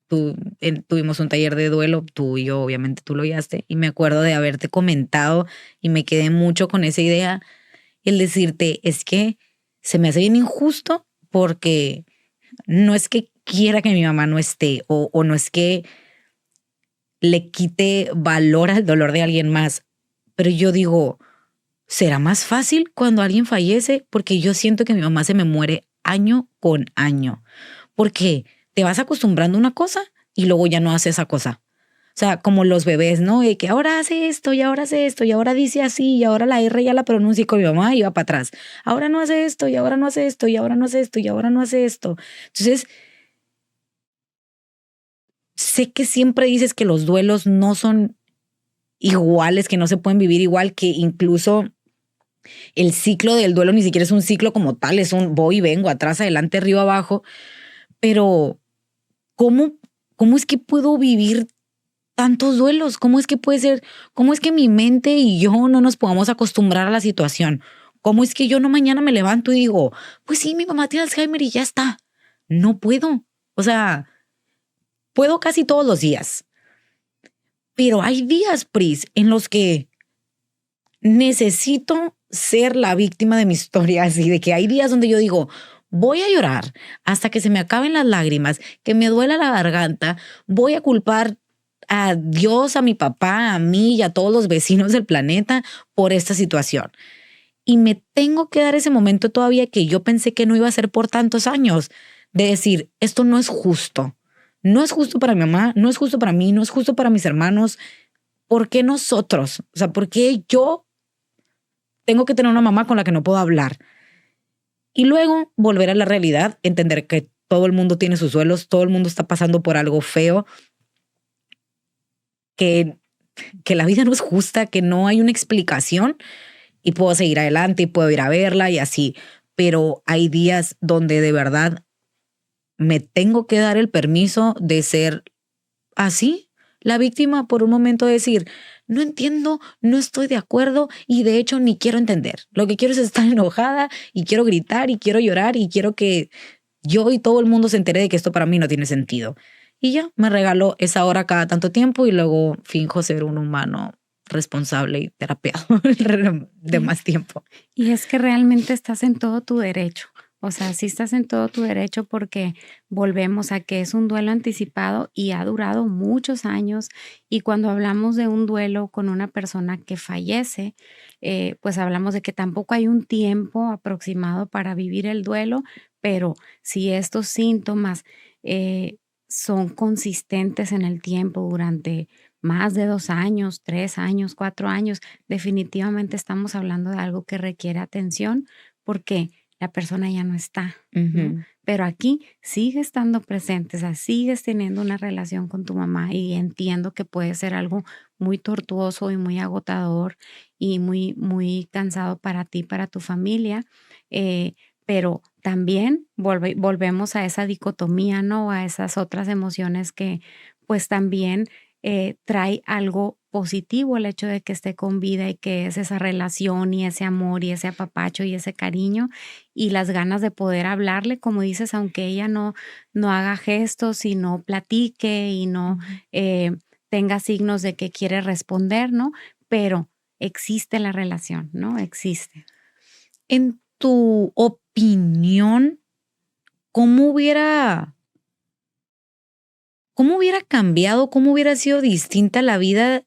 tuvimos un taller de duelo, tú y yo, obviamente tú lo guiaste, y me acuerdo de haberte comentado y me quedé mucho con esa idea, el decirte, es que se me hace bien injusto porque no es que quiera que mi mamá no esté o no es que le quite valor al dolor de alguien más, pero yo digo, ¿será más fácil cuando alguien fallece? Porque yo siento que mi mamá se me muere año con año. Porque te vas acostumbrando a una cosa y luego ya no hace esa cosa. O sea, como los bebés, ¿no? De que ahora hace esto y ahora hace esto y ahora dice así y ahora la R ya la pronuncia y con mi mamá y va para atrás. Ahora no hace esto y ahora no hace esto y ahora no hace esto y ahora no hace esto. Entonces, sé que siempre dices que los duelos no son iguales, que no se pueden vivir igual, que incluso el ciclo del duelo ni siquiera es un ciclo como tal, es un voy y vengo, atrás, adelante, arriba, abajo. Pero, ¿cómo, cómo es que puedo vivir tantos duelos? ¿Cómo es que puede ser? ¿Cómo es que mi mente y yo no nos podamos acostumbrar a la situación? ¿Cómo es que yo no mañana me levanto y digo, pues sí, mi mamá tiene Alzheimer y ya está? No puedo. O sea, puedo casi todos los días. Pero hay días, Pris, en los que necesito ser la víctima de mi historia, así de que hay días donde yo digo, voy a llorar hasta que se me acaben las lágrimas, que me duela la garganta, voy a culpar a Dios, a mi papá, a mí y a todos los vecinos del planeta por esta situación. Y me tengo que dar ese momento todavía que yo pensé que no iba a ser por tantos años, de decir, esto no es justo. No es justo para mi mamá, no es justo para mí, no es justo para mis hermanos. ¿Por qué nosotros? O sea, ¿por qué yo tengo que tener una mamá con la que no puedo hablar? Y luego volver a la realidad, entender que todo el mundo tiene sus duelos, todo el mundo está pasando por algo feo, que, que la vida no es justa, que no hay una explicación y puedo seguir adelante y puedo ir a verla y así. Pero hay días donde de verdad me tengo que dar el permiso de ser así, la víctima por un momento decir, no entiendo, no estoy de acuerdo y de hecho ni quiero entender. Lo que quiero es estar enojada y quiero gritar y quiero llorar y quiero que yo y todo el mundo se entere de que esto para mí no tiene sentido. Y ya, me regaló esa hora cada tanto tiempo y luego finjo ser un humano responsable y terapeado de Y más tiempo. y es que realmente estás en todo tu derecho. O sea, sí estás en todo tu derecho porque volvemos a que es un duelo anticipado y ha durado muchos años. Y cuando hablamos de un duelo con una persona que fallece, pues hablamos de que tampoco hay un tiempo aproximado para vivir el duelo, pero si estos síntomas eh, son consistentes en el tiempo durante más de 2 años, 3 años, 4 años, definitivamente estamos hablando de algo que requiere atención porque la persona ya no está, ¿no? Ujú. Pero aquí sigue estando presente, o sea, sigues teniendo una relación con tu mamá y entiendo que puede ser algo muy tortuoso y muy agotador y muy, muy cansado para ti, para tu familia, eh, pero también volvemos a esa dicotomía, ¿no? A esas otras emociones que pues también trae algo positivo el hecho de que esté con vida y que es esa relación y ese amor y ese apapacho y ese cariño y las ganas de poder hablarle, como dices, aunque ella no haga gestos y no platique y no Ujú. eh, tenga signos de que quiere responder, ¿no? Pero existe la relación, ¿no? Existe. En tu opinión, ¿cómo hubiera ¿cómo hubiera cambiado, cómo hubiera sido distinta la vida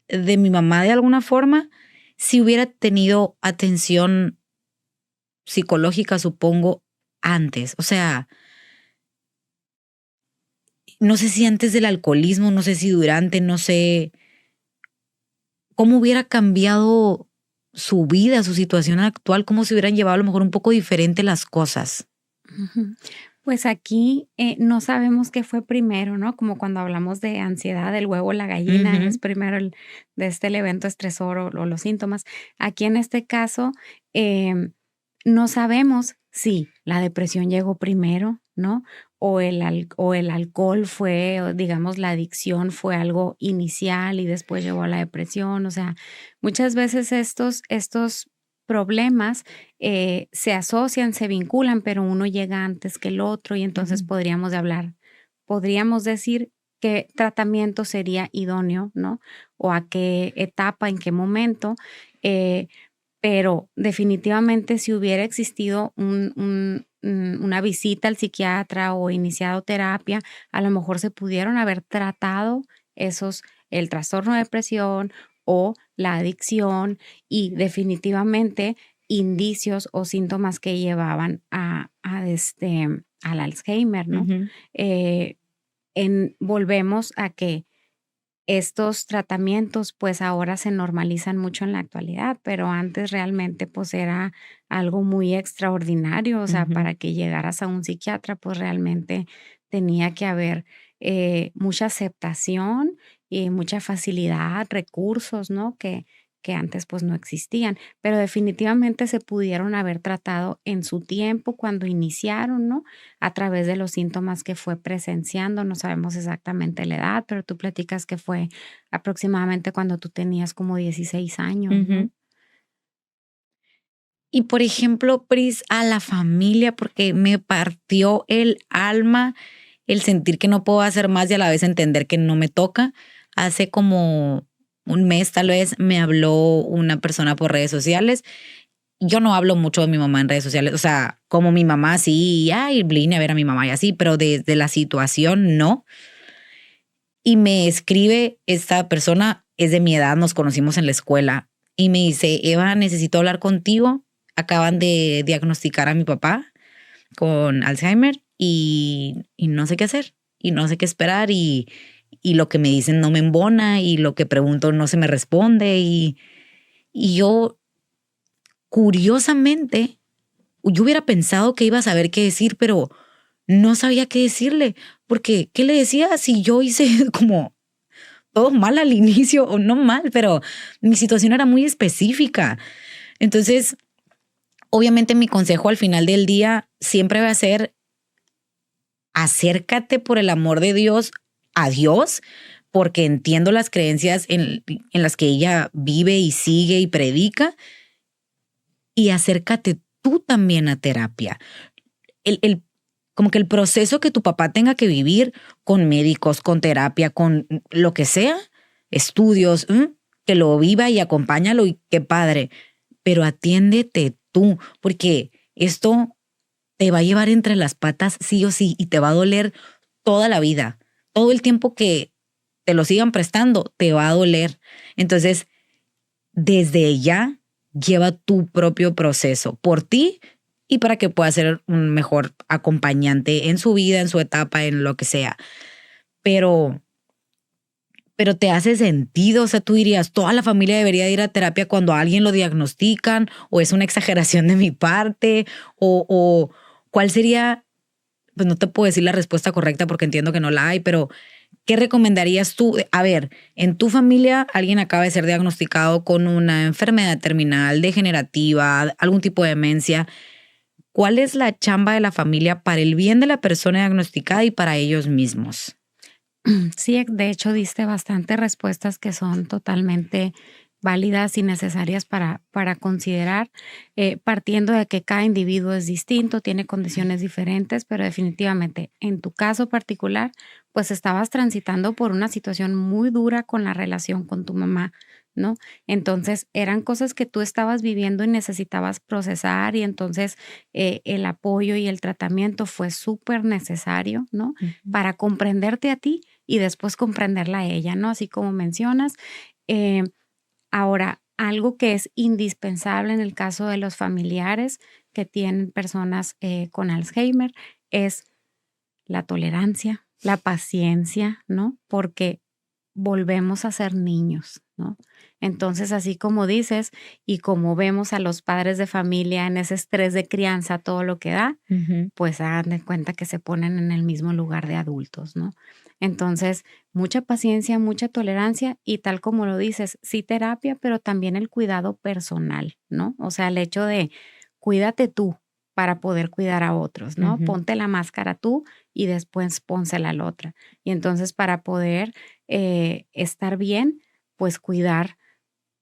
de mi mamá de alguna forma si hubiera tenido atención psicológica, supongo, antes? O sea, no sé si antes del alcoholismo, no sé si durante, no sé cómo hubiera cambiado su vida, su situación actual, cómo se hubieran llevado a lo mejor un poco diferente las cosas. Ujú. Pues aquí no sabemos qué fue primero, ¿no? Como cuando hablamos de ansiedad, el huevo o la gallina, es primero el evento estresor o los síntomas. Aquí en este caso, no sabemos si la depresión llegó primero, ¿no? O el alcohol fue, o digamos, la adicción fue algo inicial y después llevó a la depresión. O sea, muchas veces estos problemas se asocian, se vinculan, pero uno llega antes que el otro y entonces podríamos decir qué tratamiento sería idóneo, ¿no? O a qué etapa, en qué momento. eh, pero definitivamente si hubiera existido una visita al psiquiatra o iniciado terapia, a lo mejor se pudieron haber tratado el trastorno de depresión o la adicción y definitivamente indicios o síntomas que llevaban al Alzheimer, ¿no? Ujú. Eh, Volvemos a que estos tratamientos, pues, ahora se normalizan mucho en la actualidad, pero antes realmente, pues, era algo muy extraordinario, o sea, Ujú. para que llegaras a un psiquiatra, pues, realmente tenía que haber, mucha aceptación y mucha facilidad, recursos, ¿no? Que antes, pues, no existían, pero definitivamente se pudieron haber tratado en su tiempo cuando iniciaron, ¿no? A través de los síntomas que fue presenciando, no sabemos exactamente la edad, pero tú platicas que fue aproximadamente cuando tú tenías como 16 años, ¿no? Ujú. Y por ejemplo, Pris, a la familia, porque me partió el alma el sentir que no puedo hacer más y a la vez entender que no me toca. Hace como un mes tal vez me habló una persona por redes sociales. Yo no hablo mucho de mi mamá en redes sociales, o sea, como mi mamá sí, ay, vine a ver a mi mamá y así, pero desde la situación no. Y me escribe esta persona, es de mi edad, nos conocimos en la escuela, y me dice, Eva, necesito hablar contigo. Acaban de diagnosticar a mi papá con Alzheimer y no sé qué hacer, y no sé qué esperar, y lo que me dicen no me embona, y lo que pregunto no se me responde, y yo, curiosamente, yo hubiera pensado que iba a saber qué decir, pero no sabía qué decirle, porque ¿qué le decía si yo hice como todo mal al inicio, o no mal, pero mi situación era muy específica? Entonces, obviamente mi consejo al final del día siempre va a ser acércate por el amor de Dios a Dios, porque entiendo las creencias en las que ella vive y sigue y predica, y acércate tú también a terapia. El como que el proceso que tu papá tenga que vivir con médicos, con terapia, con lo que sea, estudios, que lo viva y acompáñalo y qué padre, pero atiéndete tú, porque esto te va a llevar entre las patas sí o sí y te va a doler toda la vida. Todo el tiempo que te lo sigan prestando, te va a doler. Entonces, desde ya, lleva tu propio proceso por ti y para que puedas ser un mejor acompañante en su vida, en su etapa, en lo que sea. Pero, pero te hace sentido, o sea, tú dirías, toda la familia debería ir a terapia cuando a alguien lo diagnostican, o es una exageración de mi parte, o cuál sería, pues no te puedo decir la respuesta correcta porque entiendo que no la hay, pero ¿qué recomendarías tú? A ver, en tu familia alguien acaba de ser diagnosticado con una enfermedad terminal, degenerativa, algún tipo de demencia. ¿Cuál es la chamba de la familia para el bien de la persona diagnosticada y para ellos mismos? Sí, de hecho diste bastantes respuestas que son totalmente válidas y necesarias para considerar, partiendo de que cada individuo es distinto, tiene condiciones diferentes, pero definitivamente en tu caso particular, pues estabas transitando por una situación muy dura con la relación con tu mamá, ¿no? Entonces eran cosas que tú estabas viviendo y necesitabas procesar y entonces el apoyo y el tratamiento fue súper necesario, ¿no? Ujú. Para comprenderte a ti y después comprenderla a ella, ¿no? Así como mencionas. Eh, Ahora, algo que es indispensable en el caso de los familiares que tienen personas con Alzheimer es la tolerancia, la paciencia, ¿no? Porque volvemos a ser niños, ¿no? Entonces, así como dices, y como vemos a los padres de familia en ese estrés de crianza, todo lo que da, pues hagan de cuenta que se ponen en el mismo lugar de adultos, ¿no? Entonces, mucha paciencia, mucha tolerancia y tal como lo dices, sí terapia, pero también el cuidado personal, ¿no? O sea, el hecho de cuídate tú para poder cuidar a otros, ¿no? Ujú. Ponte la máscara tú y después pónsela al otra. Y entonces para poder estar bien, pues cuidar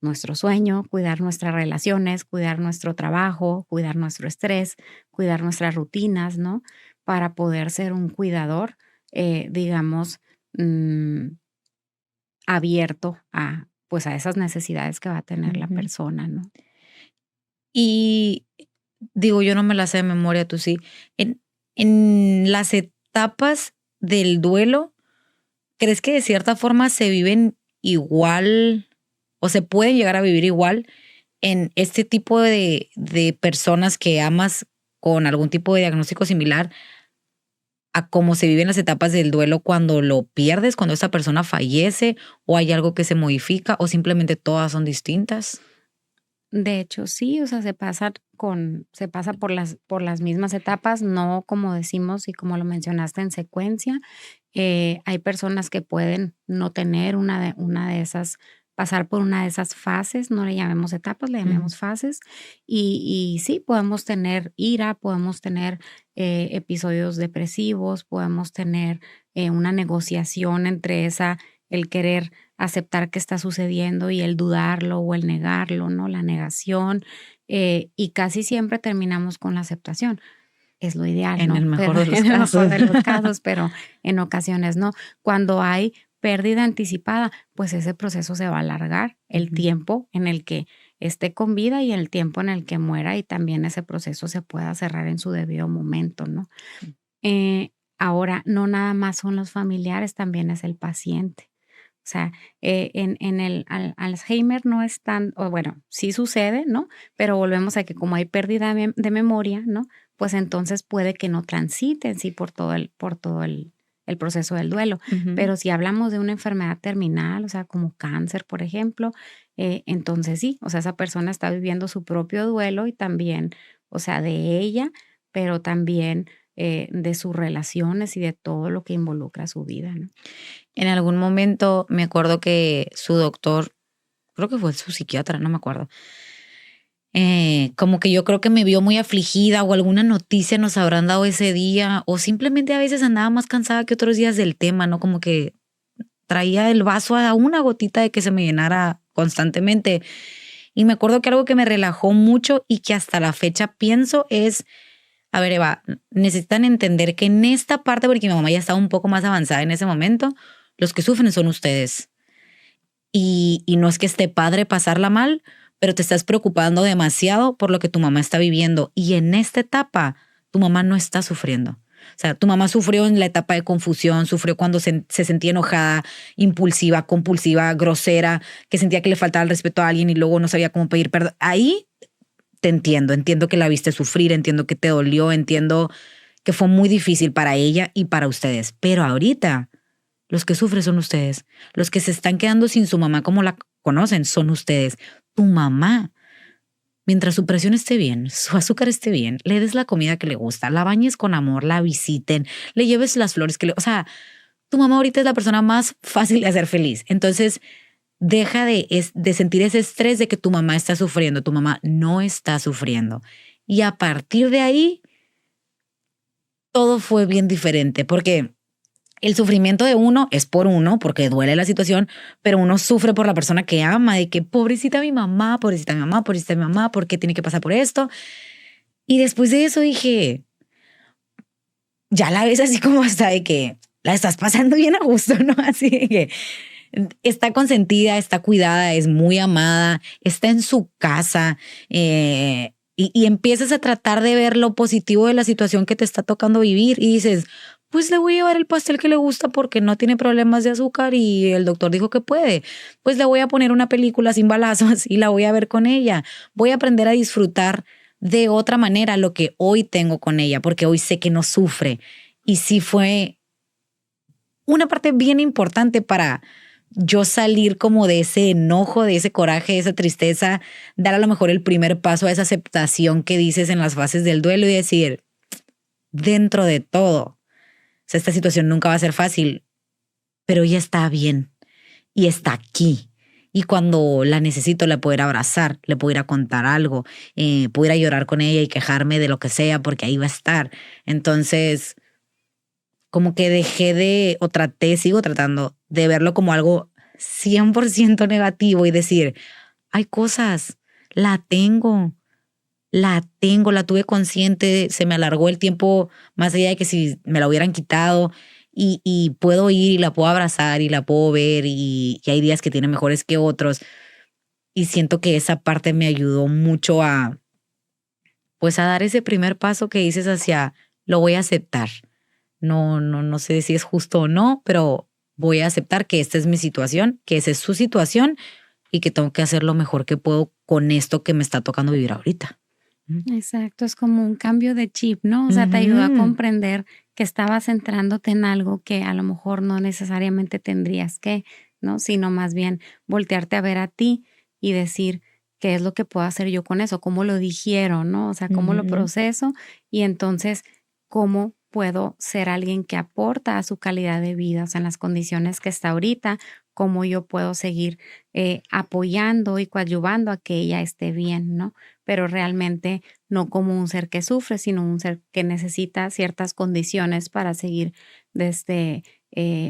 nuestro sueño, cuidar nuestras relaciones, cuidar nuestro trabajo, cuidar nuestro estrés, cuidar nuestras rutinas, ¿no? Para poder ser un cuidador, digamos, mm, abierto a, pues a esas necesidades que va a tener la Ujú. persona, ¿no? Y digo, yo no me la sé de memoria, tú sí. En las etapas del duelo, ¿crees que de cierta forma se viven igual o se pueden llegar a vivir igual en este tipo de personas que amas con algún tipo de diagnóstico similar a cómo se viven las etapas del duelo cuando lo pierdes, cuando esa persona fallece o hay algo que se modifica o simplemente todas son distintas? De hecho, sí, o sea, se pasa por las mismas etapas, no como decimos y como lo mencionaste en secuencia. Hay personas que pueden no tener una de esas, pasar por una de esas fases, no le llamemos etapas, le Ujú. llamemos fases. Y sí, podemos tener ira, podemos tener episodios depresivos, podemos tener una negociación entre el querer aceptar que está sucediendo y el dudarlo o el negarlo, ¿no? La negación, y casi siempre terminamos con la aceptación. Es lo ideal, En el ¿no? Pero mejor de los en el mejor casos. de los casos, pero en ocasiones no. Cuando hay pérdida anticipada, pues ese proceso se va a alargar, el Ujú. tiempo en el que esté con vida y el tiempo en el que muera, y también ese proceso se pueda cerrar en su debido momento, ¿no? Ahora, no nada más son los familiares, también es el paciente. O sea, en el Alzheimer no es tan, o bueno, sí sucede, ¿no? Pero volvemos a que como hay pérdida de memoria, ¿no? Pues entonces puede que no transiten, sí, por todo el proceso del duelo. Ujú. Pero si hablamos de una enfermedad terminal, o sea, como cáncer, por ejemplo, entonces sí, o sea, esa persona está viviendo su propio duelo y también, o sea, de ella, pero también de sus relaciones y de todo lo que involucra su vida, ¿no? En algún momento me acuerdo que su doctor, creo que fue su psiquiatra, no me acuerdo, como que yo creo que me vio muy afligida o alguna noticia nos habrán dado ese día o simplemente a veces andaba más cansada que otros días del tema, ¿no? Como que traía el vaso a una gotita de que se me llenara constantemente. Y me acuerdo que algo que me relajó mucho y que hasta la fecha pienso es, a ver, Eva, necesitan entender que en esta parte, porque mi mamá ya estaba un poco más avanzada en ese momento, los que sufren son ustedes. Y no es que esté padre pasarla mal, pero te estás preocupando demasiado por lo que tu mamá está viviendo. Y en esta etapa, tu mamá no está sufriendo. O sea, tu mamá sufrió en la etapa de confusión, sufrió cuando se sentía enojada, impulsiva, compulsiva, grosera, que sentía que le faltaba el respeto a alguien y luego no sabía cómo pedir perdón. Ahí te entiendo, entiendo que la viste sufrir, entiendo que te dolió, entiendo que fue muy difícil para ella y para ustedes. Pero ahorita los que sufren son ustedes. Los que se están quedando sin su mamá como la conocen son ustedes. Tu mamá, mientras su presión esté bien, su azúcar esté bien, le des la comida que le gusta, la bañes con amor, la visiten, le lleves las flores que le... O sea, tu mamá ahorita es la persona más fácil de hacer feliz. Entonces, deja de sentir ese estrés de que tu mamá está sufriendo. Tu mamá no está sufriendo. Y a partir de ahí, todo fue bien diferente porque el sufrimiento de uno es por uno, porque duele la situación, pero uno sufre por la persona que ama, de que pobrecita mi mamá, pobrecita mi mamá, pobrecita mi mamá, ¿por qué tiene que pasar por esto? Y después de eso dije, ya la ves así como hasta de que la estás pasando bien a gusto, ¿no? Así de que está consentida, está cuidada, es muy amada, está en su casa, y empiezas a tratar de ver lo positivo de la situación que te está tocando vivir y dices, pues le voy a llevar el pastel que le gusta porque no tiene problemas de azúcar y el doctor dijo que puede. Pues le voy a poner una película sin balazos y la voy a ver con ella. Voy a aprender a disfrutar de otra manera lo que hoy tengo con ella porque hoy sé que no sufre. Y sí fue una parte bien importante yo salir como de ese enojo, de ese coraje, de esa tristeza, dar a lo mejor el primer paso a esa aceptación que dices en las fases del duelo y decir, dentro de todo, o sea, esta situación nunca va a ser fácil, pero ella está bien y está aquí. Y cuando la necesito, la puedo ir a abrazar, le puedo ir a contar algo, puedo ir a llorar con ella y quejarme de lo que sea, porque ahí va a estar. Entonces, como que sigo tratando de verlo como algo 100% negativo y decir, hay cosas, la tuve consciente, se me alargó el tiempo más allá de que si me la hubieran quitado y puedo ir y la puedo abrazar y la puedo ver y hay días que tiene mejores que otros y siento que esa parte me ayudó mucho pues a dar ese primer paso que dices hacia lo voy a aceptar. No sé si es justo o no, pero voy a aceptar que esta es mi situación, que esa es su situación y que tengo que hacer lo mejor que puedo con esto que me está tocando vivir ahorita. Exacto, es como un cambio de chip, ¿no? O sea, te ayuda a comprender que estabas centrándote en algo que a lo mejor no necesariamente tendrías que, ¿no? Sino más bien voltearte a ver a ti y decir, ¿qué es lo que puedo hacer yo con eso? ¿Cómo lo digiero, no? O sea, ¿cómo lo proceso? Y entonces, ¿cómo puedo ser alguien que aporta a su calidad de vida? O sea, en las condiciones que está ahorita, ¿cómo yo puedo seguir apoyando y coadyuvando a que ella esté bien, ¿no? Pero realmente no como un ser que sufre, sino un ser que necesita ciertas condiciones para seguir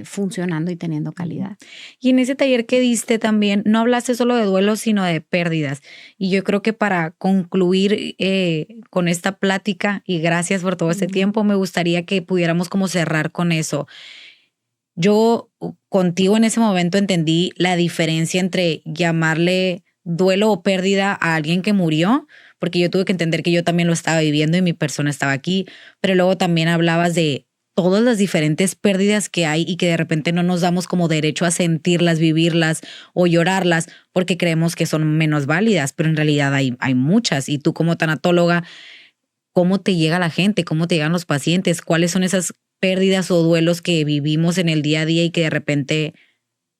funcionando y teniendo calidad. Y en ese taller que diste también, no hablaste solo de duelos, sino de pérdidas. Y yo creo que para concluir con esta plática, y gracias por todo este tiempo, me gustaría que pudiéramos como cerrar con eso. Yo contigo en ese momento entendí la diferencia entre llamarle duelo o pérdida a alguien que murió, porque yo tuve que entender que yo también lo estaba viviendo y mi persona estaba aquí, pero luego también hablabas de todas las diferentes pérdidas que hay y que de repente no nos damos como derecho a sentirlas, vivirlas o llorarlas porque creemos que son menos válidas, pero en realidad hay muchas. Y tú como tanatóloga, ¿cómo te llega la gente? ¿Cómo te llegan los pacientes? ¿Cuáles son esas pérdidas o duelos que vivimos en el día a día y que de repente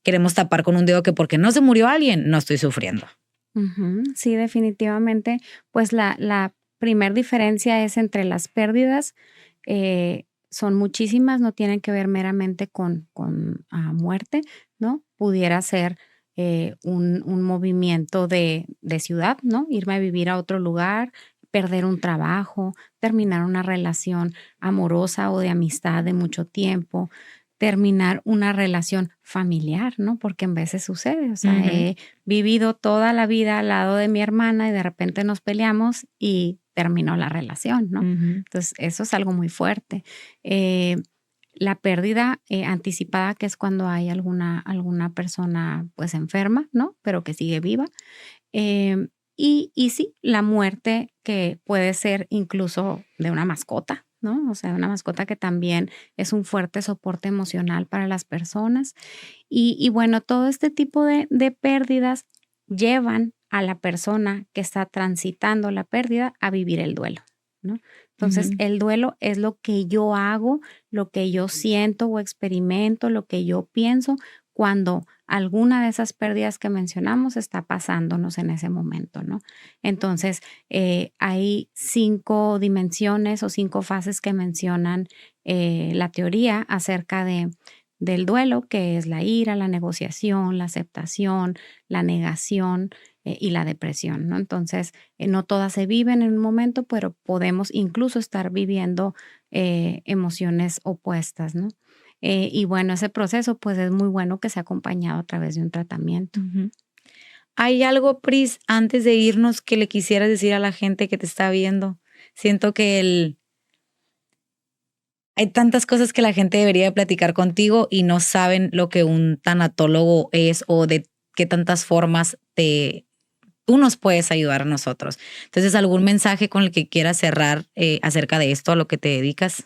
queremos tapar con un dedo que porque no se murió alguien, no estoy sufriendo? Sí, definitivamente. Pues la primer diferencia es entre las pérdidas. Son muchísimas, no tienen que ver meramente con muerte, ¿no? Pudiera ser un movimiento de ciudad, ¿no? Irme a vivir a otro lugar, perder un trabajo, terminar una relación amorosa o de amistad de mucho tiempo, terminar una relación familiar, ¿no? Porque en veces sucede, o sea, he vivido toda la vida al lado de mi hermana y de repente nos peleamos y terminó la relación, ¿no? Entonces, eso es algo muy fuerte. La pérdida anticipada, que es cuando hay alguna persona pues enferma, ¿no? Pero que sigue viva. Y sí, la muerte que puede ser incluso de una mascota, ¿no? O sea, una mascota que también es un fuerte soporte emocional para las personas. Y bueno, todo este tipo de pérdidas llevan a la persona que está transitando la pérdida a vivir el duelo, ¿no? Entonces, el duelo es lo que yo hago, lo que yo siento o experimento, lo que yo pienso cuando alguna de esas pérdidas que mencionamos está pasándonos en ese momento, ¿no? Entonces, hay 5 dimensiones o 5 fases que mencionan la teoría acerca del duelo, que es la ira, la negociación, la aceptación, la negación y la depresión, ¿no? Entonces, no todas se viven en un momento, pero podemos incluso estar viviendo emociones opuestas, ¿no? Y bueno, ese proceso pues es muy bueno que sea acompañado a través de un tratamiento. ¿Hay algo, Pris, antes de irnos que le quisieras decir a la gente que te está viendo? Siento que hay tantas cosas que la gente debería platicar contigo y no saben lo que un tanatólogo es o de qué tantas formas tú nos puedes ayudar a nosotros. Entonces, ¿algún mensaje con el que quieras cerrar acerca de esto, a lo que te dedicas?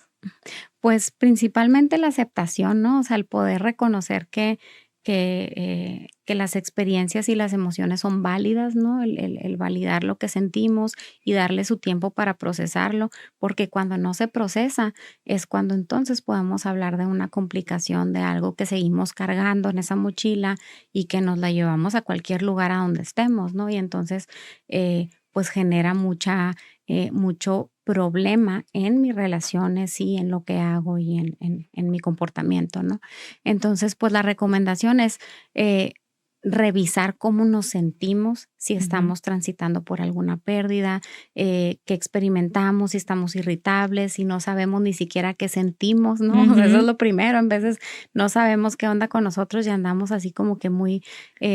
Pues principalmente la aceptación, ¿no? O sea, el poder reconocer que que las experiencias y las emociones son válidas, ¿no? El validar lo que sentimos y darle su tiempo para procesarlo, porque cuando no se procesa es cuando entonces podemos hablar de una complicación, de algo que seguimos cargando en esa mochila y que nos la llevamos a cualquier lugar a donde estemos, ¿no? Y entonces, pues genera mucho problema en mis relaciones y en lo que hago y en mi comportamiento, ¿no? Entonces, pues la recomendación es revisar cómo nos sentimos, si estamos transitando por alguna pérdida, qué experimentamos, si estamos irritables, si no sabemos ni siquiera qué sentimos, ¿no? O sea, eso es lo primero. En veces no sabemos qué onda con nosotros y andamos así como que muy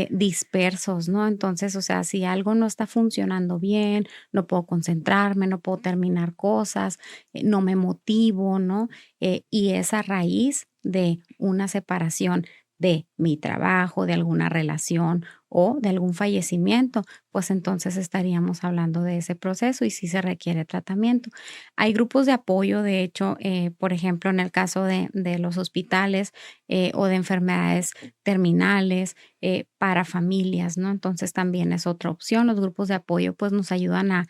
dispersos, ¿no? Entonces, o sea, si algo no está funcionando bien, no puedo concentrarme, no puedo terminar cosas, no me motivo, ¿no? Y esa raíz de una separación de mi trabajo, de alguna relación o de algún fallecimiento, pues entonces estaríamos hablando de ese proceso y sí se requiere tratamiento. Hay grupos de apoyo, de hecho, por ejemplo, en el caso de los hospitales o de enfermedades terminales para familias, ¿no? Entonces también es otra opción. Los grupos de apoyo pues nos ayudan a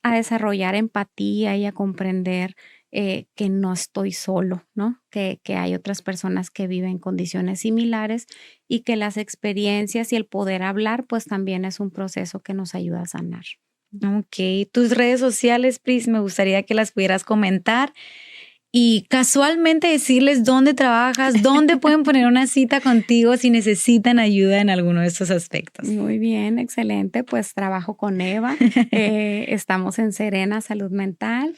desarrollar empatía y a comprender que no estoy solo, ¿no? Que hay otras personas que viven condiciones similares y que las experiencias y el poder hablar, pues también es un proceso que nos ayuda a sanar. Ok, tus redes sociales, Pris, me gustaría que las pudieras comentar y casualmente decirles dónde trabajas, dónde pueden poner una cita contigo si necesitan ayuda en alguno de estos aspectos. Muy bien, excelente. Pues trabajo con Eva. Estamos en Serena Salud Mental.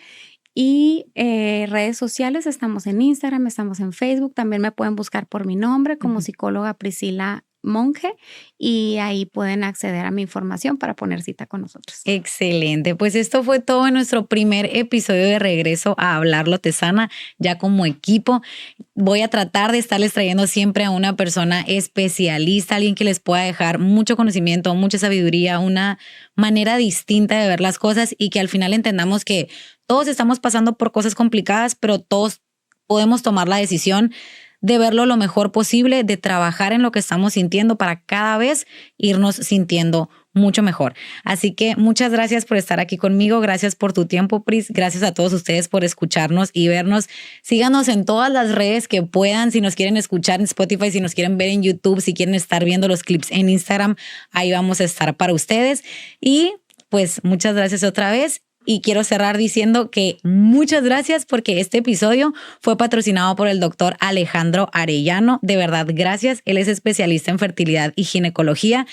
Y redes sociales, estamos en Instagram, estamos en Facebook, también me pueden buscar por mi nombre como psicóloga Priscila Monge y ahí pueden acceder a mi información para poner cita con nosotros. Excelente, pues esto fue todo en nuestro primer episodio de Regreso a Hablarlo Te Sana, ya como equipo. Voy a tratar de estarles trayendo siempre a una persona especialista, alguien que les pueda dejar mucho conocimiento, mucha sabiduría, una manera distinta de ver las cosas y que al final entendamos que todos estamos pasando por cosas complicadas, pero todos podemos tomar la decisión de verlo lo mejor posible, de trabajar en lo que estamos sintiendo para cada vez irnos sintiendo mucho mejor. Así que muchas gracias por estar aquí conmigo, gracias por tu tiempo, Pris, gracias a todos ustedes por escucharnos y vernos. Síganos en todas las redes que puedan, si nos quieren escuchar en Spotify, si nos quieren ver en YouTube, si quieren estar viendo los clips en Instagram, ahí vamos a estar para ustedes. Y pues muchas gracias otra vez. Y quiero cerrar diciendo que muchas gracias porque este episodio fue patrocinado por el doctor Alejandro Arellano. De verdad, gracias. Él es especialista en fertilidad y ginecología.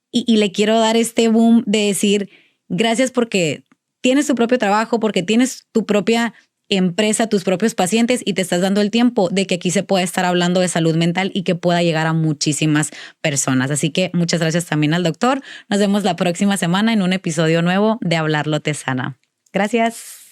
Y le quiero dar este boom de decir gracias porque tienes tu propio trabajo, porque tienes tu propia empresa, tus propios pacientes y te estás dando el tiempo de que aquí se pueda estar hablando de salud mental y que pueda llegar a muchísimas personas. Así que muchas gracias también al doctor. Nos vemos la próxima semana en un episodio nuevo de Hablarlo Te Sana. Gracias.